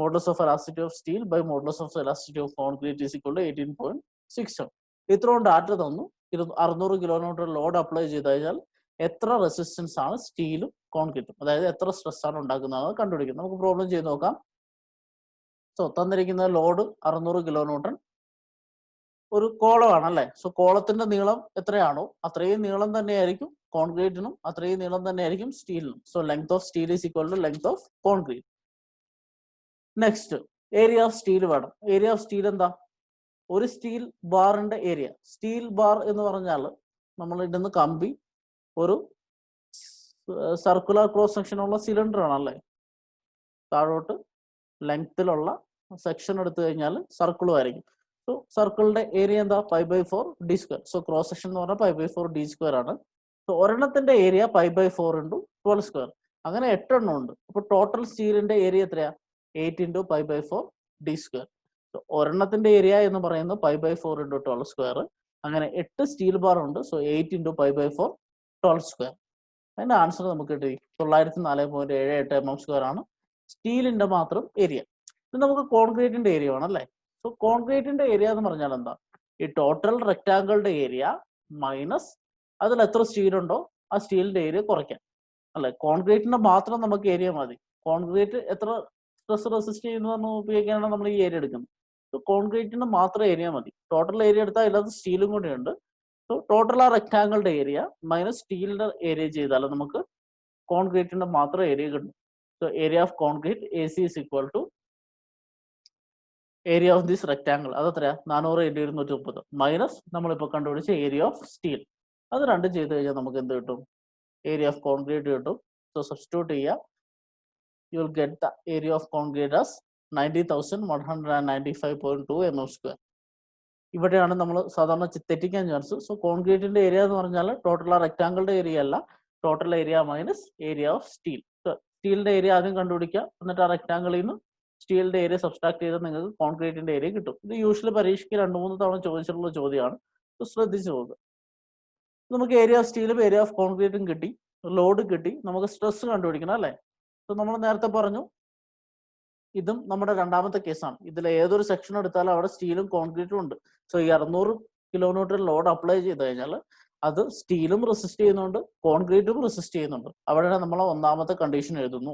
modulus of elasticity of steel by modulus of elasticity of concrete is equal to 18.67. ഇത്രയും ഡാറ്റ തന്നു. 600 കിലോന്യൂട്ടൺ ലോഡ് അപ്ലൈ ചെയ്ത് കഴിഞ്ഞാൽ എത്ര റെസിസ്റ്റൻസ് ആണ് സ്റ്റീലും കോൺക്രീറ്റും, അതായത് എത്ര സ്ട്രെസ് ആണ് ഉണ്ടാക്കുന്നത് കണ്ടുപിടിക്കുന്നത്. നമുക്ക് പ്രോബ്ലം ചെയ്ത് നോക്കാം. സോ തന്നിരിക്കുന്ന ലോഡ് 600 കിലോന്യൂട്ടൺ, ഒരു കോളമാണ് അല്ലേ. സോ കോളത്തിന്റെ നീളം എത്രയാണോ അത്രയും നീളം തന്നെയായിരിക്കും കോൺക്രീറ്റിനും, അത്രയും നീളം തന്നെയായിരിക്കും സ്റ്റീലിനും. So length of steel is equal to length of concrete. Next area of steel വേണം. ഏരിയ ഓഫ് സ്റ്റീൽ എന്താ? ഒരു സ്റ്റീൽ ബാറിന്റെ ഏരിയ. സ്റ്റീൽ ബാർ എന്ന് പറഞ്ഞാൽ നമ്മൾ ഇടുന്ന കമ്പി ഒരു സർക്കുലർ ക്രോസ് സെക്ഷൻ ഉള്ള സിലിണ്ടർ ആണല്ലേ. താഴോട്ട് ലെങ്ത്തിലുള്ള സെക്ഷൻ എടുത്തു കഴിഞ്ഞാൽ സർക്കിളും ആയിരിക്കും. സോ സർക്കിളിന്റെ ഏരിയ എന്താ π/4 d². സോ ക്രോസ് സെക്ഷൻ എന്ന് പറഞ്ഞാൽ π/4 d² ആണ്. സോ ഒരെണ്ണത്തിന്റെ ഏരിയ π/4 × 12². അങ്ങനെ 8 എണ്ണം ഉണ്ട്. അപ്പൊ ടോട്ടൽ സ്റ്റീലിന്റെ ഏരിയ എത്രയാ? 8 × π/4 d². ഒരെണ്ണത്തിന്റെ ഏരിയ എന്ന് പറയുന്നത് π/4 × 12². അങ്ങനെ 8 സ്റ്റീൽ ബാർ ഉണ്ട്. സോ 8 × π/4 12². അതിന്റെ ആൻസർ നമുക്ക് കിട്ടി 904.78 mm² ആണ് സ്റ്റീലിന്റെ മാത്രം ഏരിയ. ഇത് നമുക്ക് കോൺക്രീറ്റിന്റെ ഏരിയ വേണം അല്ലേ? സോ കോൺക്രീറ്റിന്റെ ഏരിയ എന്ന് പറഞ്ഞാൽ എന്താ? ഈ ടോട്ടൽ റെക്ടാങ്കിളുടെ ഏരിയ മൈനസ് അതിൽ എത്ര സ്റ്റീൽ ഉണ്ടോ ആ സ്റ്റീലിന്റെ ഏരിയ കുറയ്ക്കാം അല്ലെ? കോൺക്രീറ്റിന്റെ മാത്രം നമുക്ക് ഏരിയ മതി. കോൺക്രീറ്റ് എത്ര സ്ട്രെസ് റെസിസ്റ്റ് ചെയ്യുന്നതെന്ന് ഉപയോഗിക്കാനാണ് നമ്മൾ ഈ ഏരിയ എടുക്കുന്നത്. സോ കോൺക്രീറ്റിന് മാത്രം ഏരിയ മതി. ടോട്ടൽ ഏരിയ എടുത്താൽ അതിനകത്ത് സ്റ്റീലും കൂടി ഉണ്ട്. സോ ടോട്ടൽ ആ റെക്ടാങ്കിളുടെ ഏരിയ മൈനസ് സ്റ്റീലിന്റെ ഏരിയ ചെയ്താൽ നമുക്ക് കോൺക്രീറ്റിന്റെ മാത്രം ഏരിയ കിട്ടും. So area of concrete AC is equal to area of this rectangle. അത് എത്രയാ? 400 × 230 മൈനസ് നമ്മളിപ്പോൾ കണ്ടുപിടിച്ച ഏരിയ ഓഫ് സ്റ്റീൽ. അത് രണ്ടും ചെയ്ത് കഴിഞ്ഞാൽ നമുക്ക് എന്ത് കിട്ടും? ഏരിയ ഓഫ് കോൺക്രീറ്റ് കിട്ടും. സോ സബ്സ്റ്റിറ്റ്യൂട്ട് ചെയ്യുക. You will get the area of concrete as 90,195.2 mm². ഇവിടെയാണ് നമ്മൾ സാധാരണ തെറ്റിക്കാൻ ചാൻസ്. സോ കോൺക്രീറ്റിന്റെ ഏരിയ എന്ന് പറഞ്ഞാൽ ടോട്ടൽ ആ റെക്ടാങ്കിളുടെ ഏരിയ അല്ല, total area minus area of steel. സ്റ്റീലിന്റെ ഏരിയ ആദ്യം കണ്ടുപിടിക്കുക, എന്നിട്ട് ആ റെക്ടാങ്കിളിൽ നിന്ന് സ്റ്റീലിന്റെ ഏരിയ സബ്സ്ട്രാക്ട് ചെയ്താൽ നിങ്ങൾക്ക് കോൺക്രീറ്റിന്റെ ഏരിയ കിട്ടും. ഇത് യൂഷ്വലി പരീക്ഷയ്ക്ക് 2-3 തവണ ചോദിച്ചിട്ടുള്ള ചോദ്യമാണ്. ശ്രദ്ധിച്ചു പോകുക. നമുക്ക് ഏരിയ ഓഫ് സ്റ്റീലും ഏരിയ ഓഫ് കോൺക്രീറ്റും കിട്ടി, ലോഡ് കിട്ടി, നമുക്ക് സ്ട്രെസ് കണ്ടുപിടിക്കണം അല്ലേ? സോ നമ്മൾ നേരത്തെ പറഞ്ഞു ഇതും നമ്മുടെ രണ്ടാമത്തെ കേസാണ്. ഇതിൽ ഏതൊരു സെക്ഷൻ എടുത്താലും അവിടെ സ്റ്റീലും കോൺക്രീറ്റും ഉണ്ട്. സോ ഈ 600 kN ലോഡ് അപ്ലൈ ചെയ്ത് കഴിഞ്ഞാൽ അത് സ്റ്റീലും റെസിസ്റ്റ് ചെയ്യുന്നുണ്ട്, കോൺക്രീറ്റും റെസിസ്റ്റ് ചെയ്യുന്നുണ്ട്. അവിടെ നമ്മൾ ഒന്നാമത്തെ കണ്ടീഷൻ എഴുതുന്നു.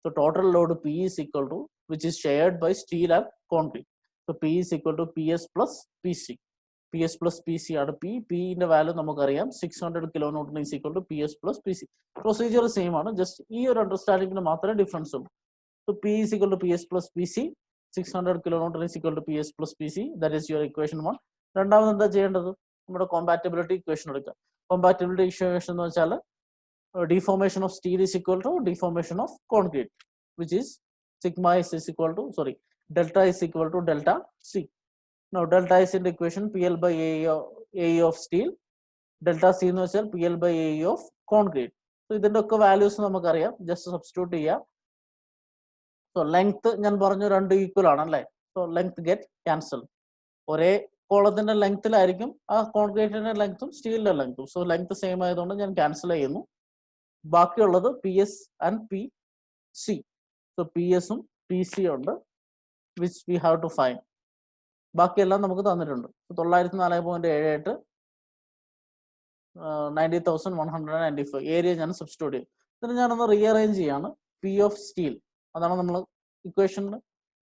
So total load P is equal to which is shared by steel and concrete. So P is equal to PS plus PC. PS plus PC ആണ് P. Pന്റെ വാല്യൂ നമുക്കറിയാം 600 kN is equal to PS plus PC. Procedure same ആണ്, just ഈ ഒരു അണ്ടർസ്റ്റാൻഡിങ്ങിന് മാത്രമേ difference ഉള്ളൂ. So P is equal to PS plus PC. 600 kN is equal to PS plus PC. That is your equation 1. രണ്ടാമത് എന്താ ചെയ്യേണ്ടത്? നമ്മുടെ കോമ്പാറ്റബിലിറ്റി ഇക്വേഷൻ എടുക്കുക. കോമ്പാറ്റബിലിറ്റി ഇക്വേഷൻ എന്ന് വെച്ചാൽ deformation of steel is equal to deformation of concrete, which is sigma is equal to delta is equal to delta C. Now delta is in the equation PL by AE of steel. Delta C എന്ന് വെച്ചാൽ PL by AE of concrete. So ഇതിന്റെ ഒക്കെ values നമുക്കറിയാം, just substitute ചെയ്യുക. So length ഞാൻ പറഞ്ഞു 2 equal ആണ് അല്ലേ? So length get cancel. ഒരേ കോളത്തിന്റെ ലെങ്ത്തിലായിരിക്കും ആ കോൺക്രീറ്റിന്റെ ലെങ്ത്തും സ്റ്റീലിന്റെ ലെങ്ത്തും. സോ ലെങ്ത് സെയിം ആയതുകൊണ്ട് ഞാൻ ക്യാൻസൽ ചെയ്യുന്നു. ബാക്കിയുള്ളത് PS and PC. So PS ഉം PC ഉണ്ട്, which we have to find. ബാക്കിയെല്ലാം നമുക്ക് തന്നിട്ടുണ്ട്. 904.78 90,195 ഏരിയ ഞാൻ സബ്സ്റ്റിറ്റ്യൂട്ട് ചെയ്യും. ഇതിന് ഞാനൊന്ന് റീഅറേഞ്ച് ചെയ്യാണ്. P ഓഫ് സ്റ്റീൽ, അതാണ് നമ്മൾ ഇക്വേഷനിൽ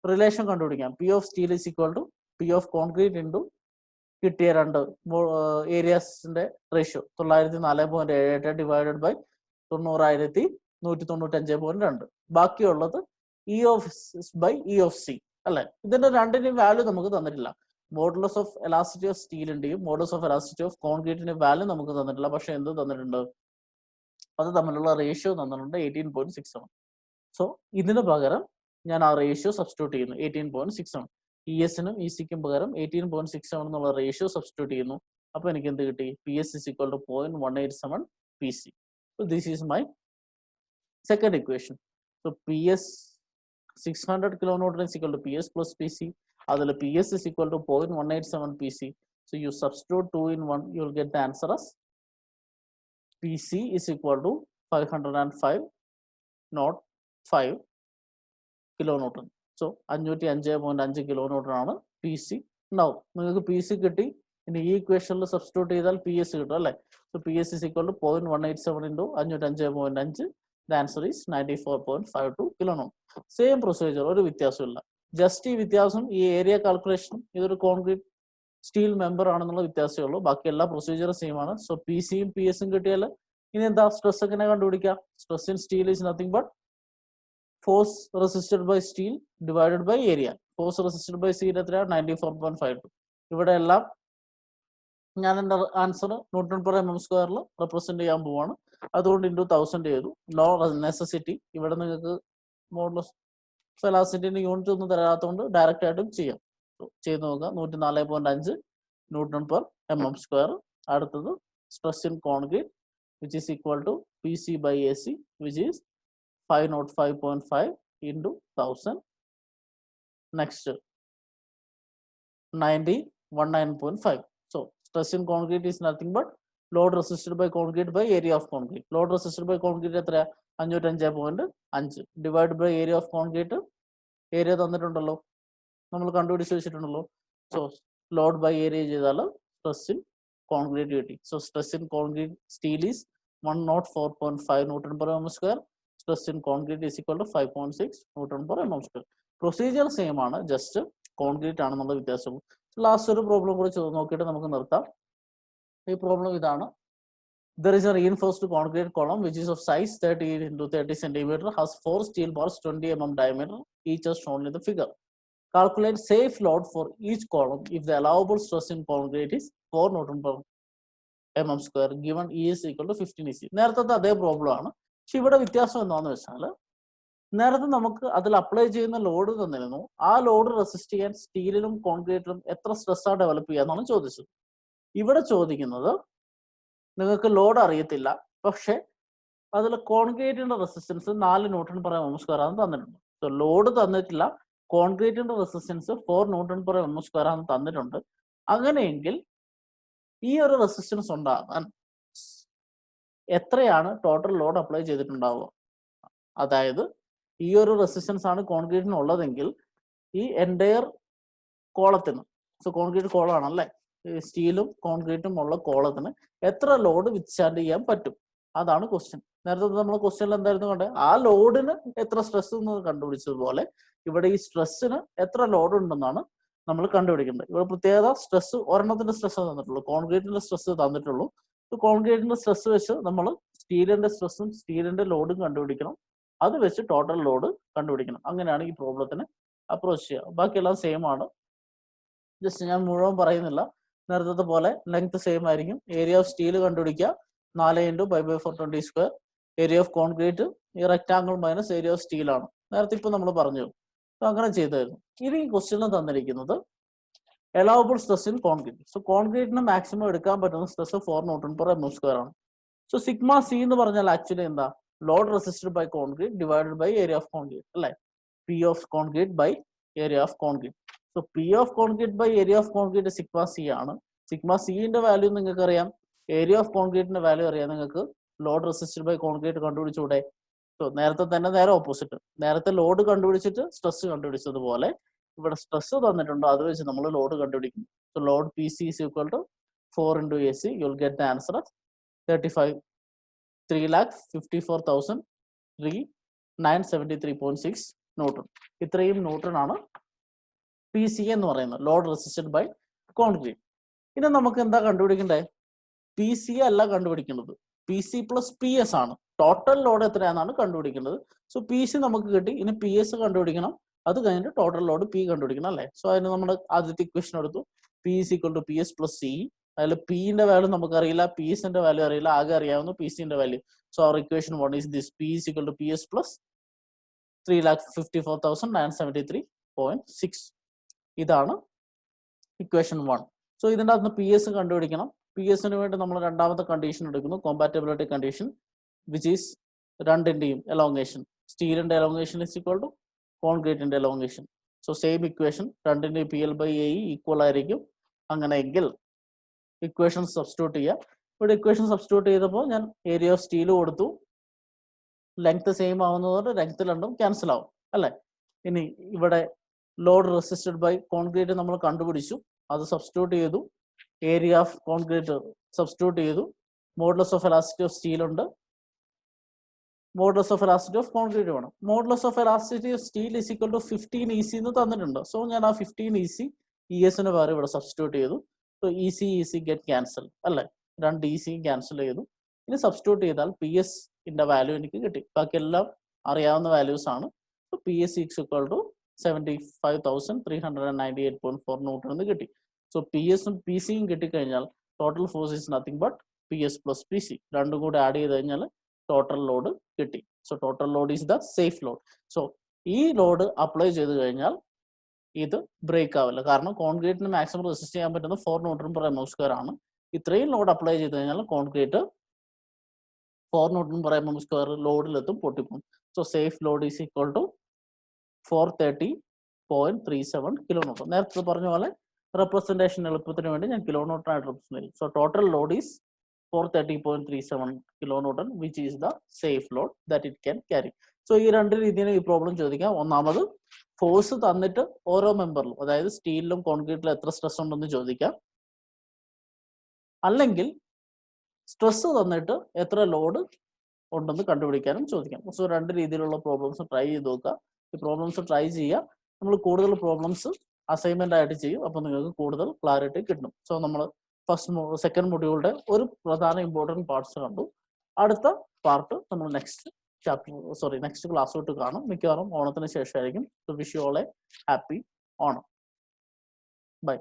റിലേഷൻ കണ്ടുപിടിക്കാം. P of steel is equal to P of concrete into കിട്ടിയ രണ്ട് ഏരിയാസിന്റെ റേഷ്യോ 904.78 ഡിവൈഡഡ് ബൈ 90,195.2. ബാക്കിയുള്ളത് E of by E of C അല്ലെ? ഇതിന്റെ രണ്ടിന്റെയും വാല്യൂ നമുക്ക് തന്നിട്ടില്ല. മോഡുലസ് ഓഫ് എലാസ്റ്റിറ്റി ഓഫ് സ്റ്റീലിന്റെയും മോഡുലസ് ഓഫ് എലാസ്റ്റിറ്റി ഓഫ് കോൺക്രീറ്റിന്റെയും വാല്യൂ നമുക്ക് തന്നിട്ടില്ല. പക്ഷെ എന്ത് തന്നിട്ടുണ്ട്? അത് തമ്മിലുള്ള റേഷ്യോ തന്നിട്ടുണ്ട് 18.67. സോ ഇതിന് പകരം ഞാൻ ആ റേഷ്യോ സബ്സ്റ്റിറ്റ്യൂട്ട് ചെയ്യുന്നു 18.67. ES-നും EC-ക്കും പകരം 18.67 എന്നുള്ള റേഷ്യോ സബ്സ്റ്റിറ്റ്യൂട്ട് ചെയ്യുന്നു. അപ്പൊ എനിക്ക് എന്ത് കിട്ടി? PS is equal to 0.187 PC. So this is my second equation. So PS 600 kN is equal to PS plus PC. അതിൽ PS is equal to 0.187 PC. So you substitute 2 in 1, you will get the answer as PC is equal to 505.5 kN. So 505.5 kN ആണ് PC. Now നിങ്ങൾക്ക് PC കിട്ടി. ഇനി ഈ ഇക്വേഷനിൽ substitute ചെയ്താൽ PS കിട്ടും അല്ലേ? So PS is equal to 0.187 into 505.5. The answer is 94.52 kN. Same procedure, ഒരു വ്യത്യാസമില്ല. ജസ്റ്റ് ഈ വ്യത്യാസം ഈ ഏരിയ കാൽക്കുലേഷനും ഇതൊരു കോൺക്രീറ്റ് സ്റ്റീൽ മെമ്പർ ആണെന്നുള്ള വ്യത്യാസമേ ഉള്ളൂ. ബാക്കി എല്ലാ പ്രൊസീജിയറും സെയിം ആണ്. സോ PCയും PS-ഉം കിട്ടിയാൽ ഇനി എന്താ സ്ട്രെസ് എങ്ങനെ കണ്ടുപിടിക്കാം? Stress in steel is nothing but force resisted by steel divided by area. Force resisted by steel എത്രയാണ്? 94.52. ഇവിടെ എല്ലാം ഞാൻ എൻ്റെ answer newton per mm² represent ചെയ്യാൻ പോവാണ്. അതുകൊണ്ട് ഇൻറ്റു 1000 ചെയ്തു. നോ നെസസിറ്റി, ഇവിടെ നിങ്ങൾക്ക് മോഡുലസ് വെലോസിറ്റിന്റെ യൂണിറ്റ് ഒന്നും തരാത്തതുകൊണ്ട് ഡയറക്റ്റ് ആയിട്ടും ചെയ്യാം. ചെയ്ത് നോക്കുക. 104.5 ന്യൂട്ടൺ പെർ mm സ്ക്വയർ. അടുത്തത് stress in concrete which is equal to PC by AC which is 505.5 into 1000. Next 19.5. So stress in concrete is nothing but load resisted by concrete by area of concrete. Load resisted by concrete എത്ര 505.5 divided by area of concrete. Area തന്നിട്ടുണ്ടല്ലോ, നമ്മൾ കണ്ടുപിടിച്ച് വെച്ചിട്ടുണ്ടല്ലോ. So load by area ചെയ്താൽ stress in concrete കിട്ടി. So stress in concrete steel is 104.5 newton per mm square. Stress in concrete is equal to 5.6 newton per mm square. Procedure same ആണ്, just concrete ആണെന്നുള്ള വ്യത്യാസം. Last ഒരു problem കൂടി നോക്കിയിട്ട് നമുക്ക് നിർത്താം. ഈ പ്രോബ്ലം ഇതാണ്. There is a reinforced concrete column which is of size 30 into 30 centimeter, has 4 steel bars 20 mm diameter, each as shown in the figure. Calculate safe load for each column if the allowable stress in concrete is 4 Newton per mm square given E is equal to 15 EC. നേരത്തെ അതേ problem ആണ്. പക്ഷെ ഇവിടെ വ്യത്യാസം എന്താണെന്ന് വെച്ചാൽ നേരത്തെ നമുക്ക് അതിൽ അപ്ലൈ ചെയ്യുന്ന ലോഡ് തന്നിരുന്നു. ആ ലോഡ് റെസിസ്റ്റ് ചെയ്യാൻ സ്റ്റീലിലും കോൺക്രീറ്റിലും എത്ര സ്ട്രെസ്സാണ് ഡെവലപ്പ് ചെയ്യാന്നാണ് ചോദിച്ചത്. ഇവിടെ ചോദിക്കുന്നത് നിങ്ങൾക്ക് ലോഡ് അറിയത്തില്ല, പക്ഷെ അതിൽ കോൺക്രീറ്റിന്റെ resistance 4 newton per mm square ആണ് തന്നിട്ടുണ്ട്. സോ ലോഡ് തന്നിട്ടില്ല, കോൺക്രീറ്റിന്റെ resistance 4 newton per mm square ആണ് തന്നിട്ടുണ്ട്. അങ്ങനെയെങ്കിൽ ഈ ഒരു റെസിസ്റ്റൻസ് ഉണ്ടാകാൻ എത്രയാണ് ടോട്ടൽ ലോഡ് അപ്ലൈ ചെയ്തിട്ടുണ്ടാവുക? അതായത് ഈ ഒരു റെസിസ്റ്റൻസ് ആണ് കോൺക്രീറ്റിന് ഉള്ളതെങ്കിൽ ഈ എൻറ്റയർ കോളത്തിന്, സോ കോൺക്രീറ്റ് കോളാണല്ലേ, സ്റ്റീലും കോൺക്രീറ്റും ഉള്ള കോളത്തിന് എത്ര ലോഡ് വിത്ത്സ്റ്റാൻഡ് ചെയ്യാൻ പറ്റും? അതാണ് ക്വസ്റ്റ്യൻ. നേരത്തെ നമ്മൾ ക്വസ്റ്റ്യനിൽ എന്തായിരുന്നു കണ്ടത്? ആ ലോഡിന് എത്ര സ്ട്രെസ് എന്ന് കണ്ടുപിടിച്ചതുപോലെ ഇവിടെ ഈ സ്ട്രെസ്സിന് എത്ര ലോഡ് ഉണ്ടെന്നാണ് നമ്മൾ കണ്ടുപിടിക്കേണ്ടത്. ഇവിടെ പ്രത്യേകത സ്ട്രെസ് ഒരെണ്ണത്തിന്റെ സ്ട്രെസ് തന്നിട്ടുള്ളൂ, കോൺക്രീറ്റിന്റെ സ്ട്രെസ് തന്നിട്ടുള്ളൂ. കോൺക്രീറ്റിന്റെ സ്ട്രെസ് വെച്ച് നമ്മൾ സ്റ്റീലിന്റെ സ്ട്രെസ്സും സ്റ്റീലിന്റെ ലോഡും കണ്ടുപിടിക്കണം. അത് വെച്ച് ടോട്ടൽ ലോഡ് കണ്ടുപിടിക്കണം. അങ്ങനെയാണ് ഈ പ്രോബ്ലത്തിന് അപ്രോച്ച് ചെയ്യുക. ബാക്കിയെല്ലാം സെയിം ആണ്. ജസ്റ്റ് ഞാൻ മുഴുവൻ പറയുന്നില്ല. നേരത്തെ പോലെ ലെങ്ത് സെയിം ആയിരിക്കും. ഏരിയ ഓഫ് സ്റ്റീൽ കണ്ടുപിടിക്കുക 4 × π/4 20 സ്ക്വയർ. ഏരിയ ഓഫ് കോൺക്രീറ്റ് ഈ rectangle minus area of steel ആണ്. നേരത്തെ ഇപ്പൊ നമ്മൾ പറഞ്ഞു, അങ്ങനെ ചെയ്തായിരുന്നു. ഇനി ഈ ക്വസ്റ്റ്യനിൽ തന്നിരിക്കുന്നത് allowable stress in concrete. So കോൺക്രീറ്റിന് മാക്സിമം എടുക്കാൻ പറ്റുന്ന stress 4 newton per mm square ആണ്. സോ സിഗ്മ സി എന്ന് പറഞ്ഞാൽ ആക്ച്വലി എന്താ? Load resisted by concrete divided by area of concrete അല്ലെ? P of concrete by area of concrete. So P of concrete by area of concrete sigma C ആണ്. Sigma സിന്റെ value നിങ്ങൾക്ക് അറിയാം, area of കോൺക്രീറ്റിന്റെ value അറിയാം. നിങ്ങൾക്ക് load resisted by concrete കണ്ടുപിടിച്ചൂടെ? So നേരത്തെ തന്നെ നേരെ ഓപ്പോസിറ്റ്. നേരത്തെ ലോഡ് കണ്ടുപിടിച്ചിട്ട് സ്ട്രെസ് കണ്ടുപിടിച്ചതുപോലെ ഇവിടെ സ്ട്രെസ് തന്നിട്ടുണ്ട്, അത് വെച്ച് നമ്മൾ ലോഡ് കണ്ടുപിടിക്കും. So load P C is equal to 4 × AC. You will get the answer 3,54,973.6 newton. ഇത്രയും ന്യൂട്ടൺ ആണ് പി സി എന്ന് പറയുന്നത്, ലോഡ് റെസിസ്റ്റഡ് ബൈ കോൺക്രീറ്റ്. ഇനി നമുക്ക് എന്താ കണ്ടുപിടിക്കണ്ടേ? പി സി അല്ല കണ്ടുപിടിക്കേണ്ടത്, P C plus P S ആണ്. ടോട്ടൽ ലോഡ് എത്രയാണെന്നാണ് കണ്ടുപിടിക്കേണ്ടത്. സോ പി സി നമുക്ക് കിട്ടി. ഇനി പി എസ് കണ്ടുപിടിക്കണം. അത് കഴിഞ്ഞിട്ട് ടോട്ടൽ ലോഡ് പി കണ്ടുപിടിക്കണം അല്ലേ? സോ അതിന് നമ്മൾ ആദ്യത്തെ ഇക്വേഷൻ എടുത്തു. P is equal to P S plus C. അതിൽ പിന്റെ വാല്യൂ നമുക്കറിയില്ല, പി എസിന്റെ വാല്യൂ അറിയില്ല, ആകെ അറിയാവുന്ന പി സിന്റെ value. So our equation 1 is this: P is equal to P S plus 3,54,973.6. ഇതാണ് ഇക്വേഷൻ 1. സോ ഇതിൻ്റെ അകത്ത് പി എസ് കണ്ടുപിടിക്കണം. പി എസിന് വേണ്ടി നമ്മൾ രണ്ടാമത്തെ കണ്ടീഷൻ എടുക്കുന്നു, കോമ്പാറ്റബിലിറ്റി കണ്ടീഷൻ, വിച്ച് ഈസ് രണ്ടിന്റെയും എലോങ്ങേഷൻ. സ്റ്റീലിന്റെ എലോങ്ങേഷൻ ഇസ് ഈക്വൽ ടു കോൺക്രീറ്റിന്റെ എലോങ്ങേഷൻ. സോ സെയിം ഇക്വേഷൻ, രണ്ടിന്റെയും P L by A equal ആയിരിക്കും. അങ്ങനെയെങ്കിൽ ഇക്വേഷൻ സബ്സ്റ്റിറ്റ്യൂട്ട് ചെയ്യുക. ഇവിടെ ഇക്വേഷൻ സബ്സ്റ്റിറ്റ്യൂട്ട് ചെയ്തപ്പോൾ ഞാൻ ഏരിയ ഓഫ് സ്റ്റീൽ കൊടുത്തു. ലെങ്ത് സെയിം ആവുന്നതുകൊണ്ട് ലെങ്ത് രണ്ടും ക്യാൻസൽ ആവും അല്ലേ? ഇനി ഇവിടെ ലോഡ് റെസിസ്റ്റഡ് ബൈ കോൺക്രീറ്റ് നമ്മൾ കണ്ടുപിടിച്ചു, അത് സബ്സ്റ്റിറ്റ്യൂട്ട് ചെയ്തു. ഏരിയ ഓഫ് കോൺക്രീറ്റ് സബ്സ്റ്റിറ്റ്യൂട്ട് ചെയ്തു. Modulus of elasticity of steel ഉണ്ട്, modulus of elasticity of concrete വേണം. Modulus of elasticity of steel is equal to 15 EC എന്ന് തന്നിട്ടുണ്ട്. സോ ഞാൻ ആ 15 EC ESന് പകരം ഇവിടെ സബ്സ്റ്റിറ്റ്യൂട്ട് ചെയ്തു. സോ EC ഗെറ്റ് ക്യാൻസൽ അല്ലേ? 2 EC ക്യാൻസൽ ചെയ്തു. ഇനി സബ്സ്റ്റിറ്റ്യൂട്ട് ചെയ്താൽ പി എസ് ന്റെ വാല്യൂ എനിക്ക് കിട്ടി. ബാക്കി എല്ലാം അറിയാവുന്ന വാല്യൂസ് ആണ്. So P S equal to 75,398.4 newton എന്ന് കിട്ടി. സോ പി എസും പി സിയും കിട്ടിക്കഴിഞ്ഞാൽ total force is nothing but P S plus P C. രണ്ടും കൂടെ ആഡ് ചെയ്ത് കഴിഞ്ഞാൽ ടോട്ടൽ ലോഡ് കിട്ടി. So total load is the safe load. So ഈ ലോഡ് അപ്ലൈ ചെയ്ത് കഴിഞ്ഞാൽ ഇത് ബ്രേക്ക് ആവില്ല. കാരണം കോൺക്രീറ്റിന് മാക്സിമം റെസിസ്റ്റ് ചെയ്യാൻ പറ്റുന്നത് 4 Nm/mm², ആണ്. ഇത്രയും ലോഡ് അപ്ലൈ ചെയ്ത് കഴിഞ്ഞാൽ കോൺക്രീറ്റ് 4 Nm/mm² ലോഡിലെത്തും, പൊട്ടിപ്പോകും. So safe load is equal to 430.37 kN. നേരത്തെ പറഞ്ഞ പോലെ റെപ്രസെന്റേഷൻ എളുപ്പത്തിന് വേണ്ടി ഞാൻ kN ആയിട്ട് റെപ്രസെന്റ് ചെയ്യും. So total load is 430.37 kN, which is the safe load that it can carry. So ഈ രണ്ട് രീതിയിൽ ഈ പ്രോബ്ലം ചോദിക്കാം. ഒന്നാമത് ഫോഴ്സ് തന്നിട്ട് ഓരോ മെമ്പറിലും, അതായത് സ്റ്റീലിലും കോൺക്രീറ്റിലും എത്ര സ്ട്രെസ് ഉണ്ടെന്ന് ചോദിക്കാം. അല്ലെങ്കിൽ സ്ട്രെസ് തന്നിട്ട് എത്ര ലോഡ് ഉണ്ടെന്ന് കണ്ടുപിടിക്കാനും ചോദിക്കാം. സോ രണ്ട് രീതിയിലുള്ള പ്രോബ്ലംസ് ട്രൈ ചെയ്ത് നോക്കുക. ഈ പ്രോബ്ലംസ് ട്രൈ ചെയ്യുക. നമ്മൾ കൂടുതൽ പ്രോബ്ലംസ് അസൈൻമെന്റ് ആയിട്ട് ചെയ്യും. അപ്പോൾ നിങ്ങൾക്ക് കൂടുതൽ ക്ലാരിറ്റി കിട്ടും. സോ നമ്മൾ സെക്കൻഡ് മൊഡ്യൂളിന്റെ ഒരു പ്രധാന ഇമ്പോർട്ടൻറ്റ് പാർട്സ് കണ്ടു. അടുത്ത പാർട്ട് നമ്മൾ നെക്സ്റ്റ് ക്ലാസ് തൊട്ട് കാണും. മിക്കവാറും ഓണത്തിന് ശേഷമായിരിക്കും. So wish you all a happy Onam. By.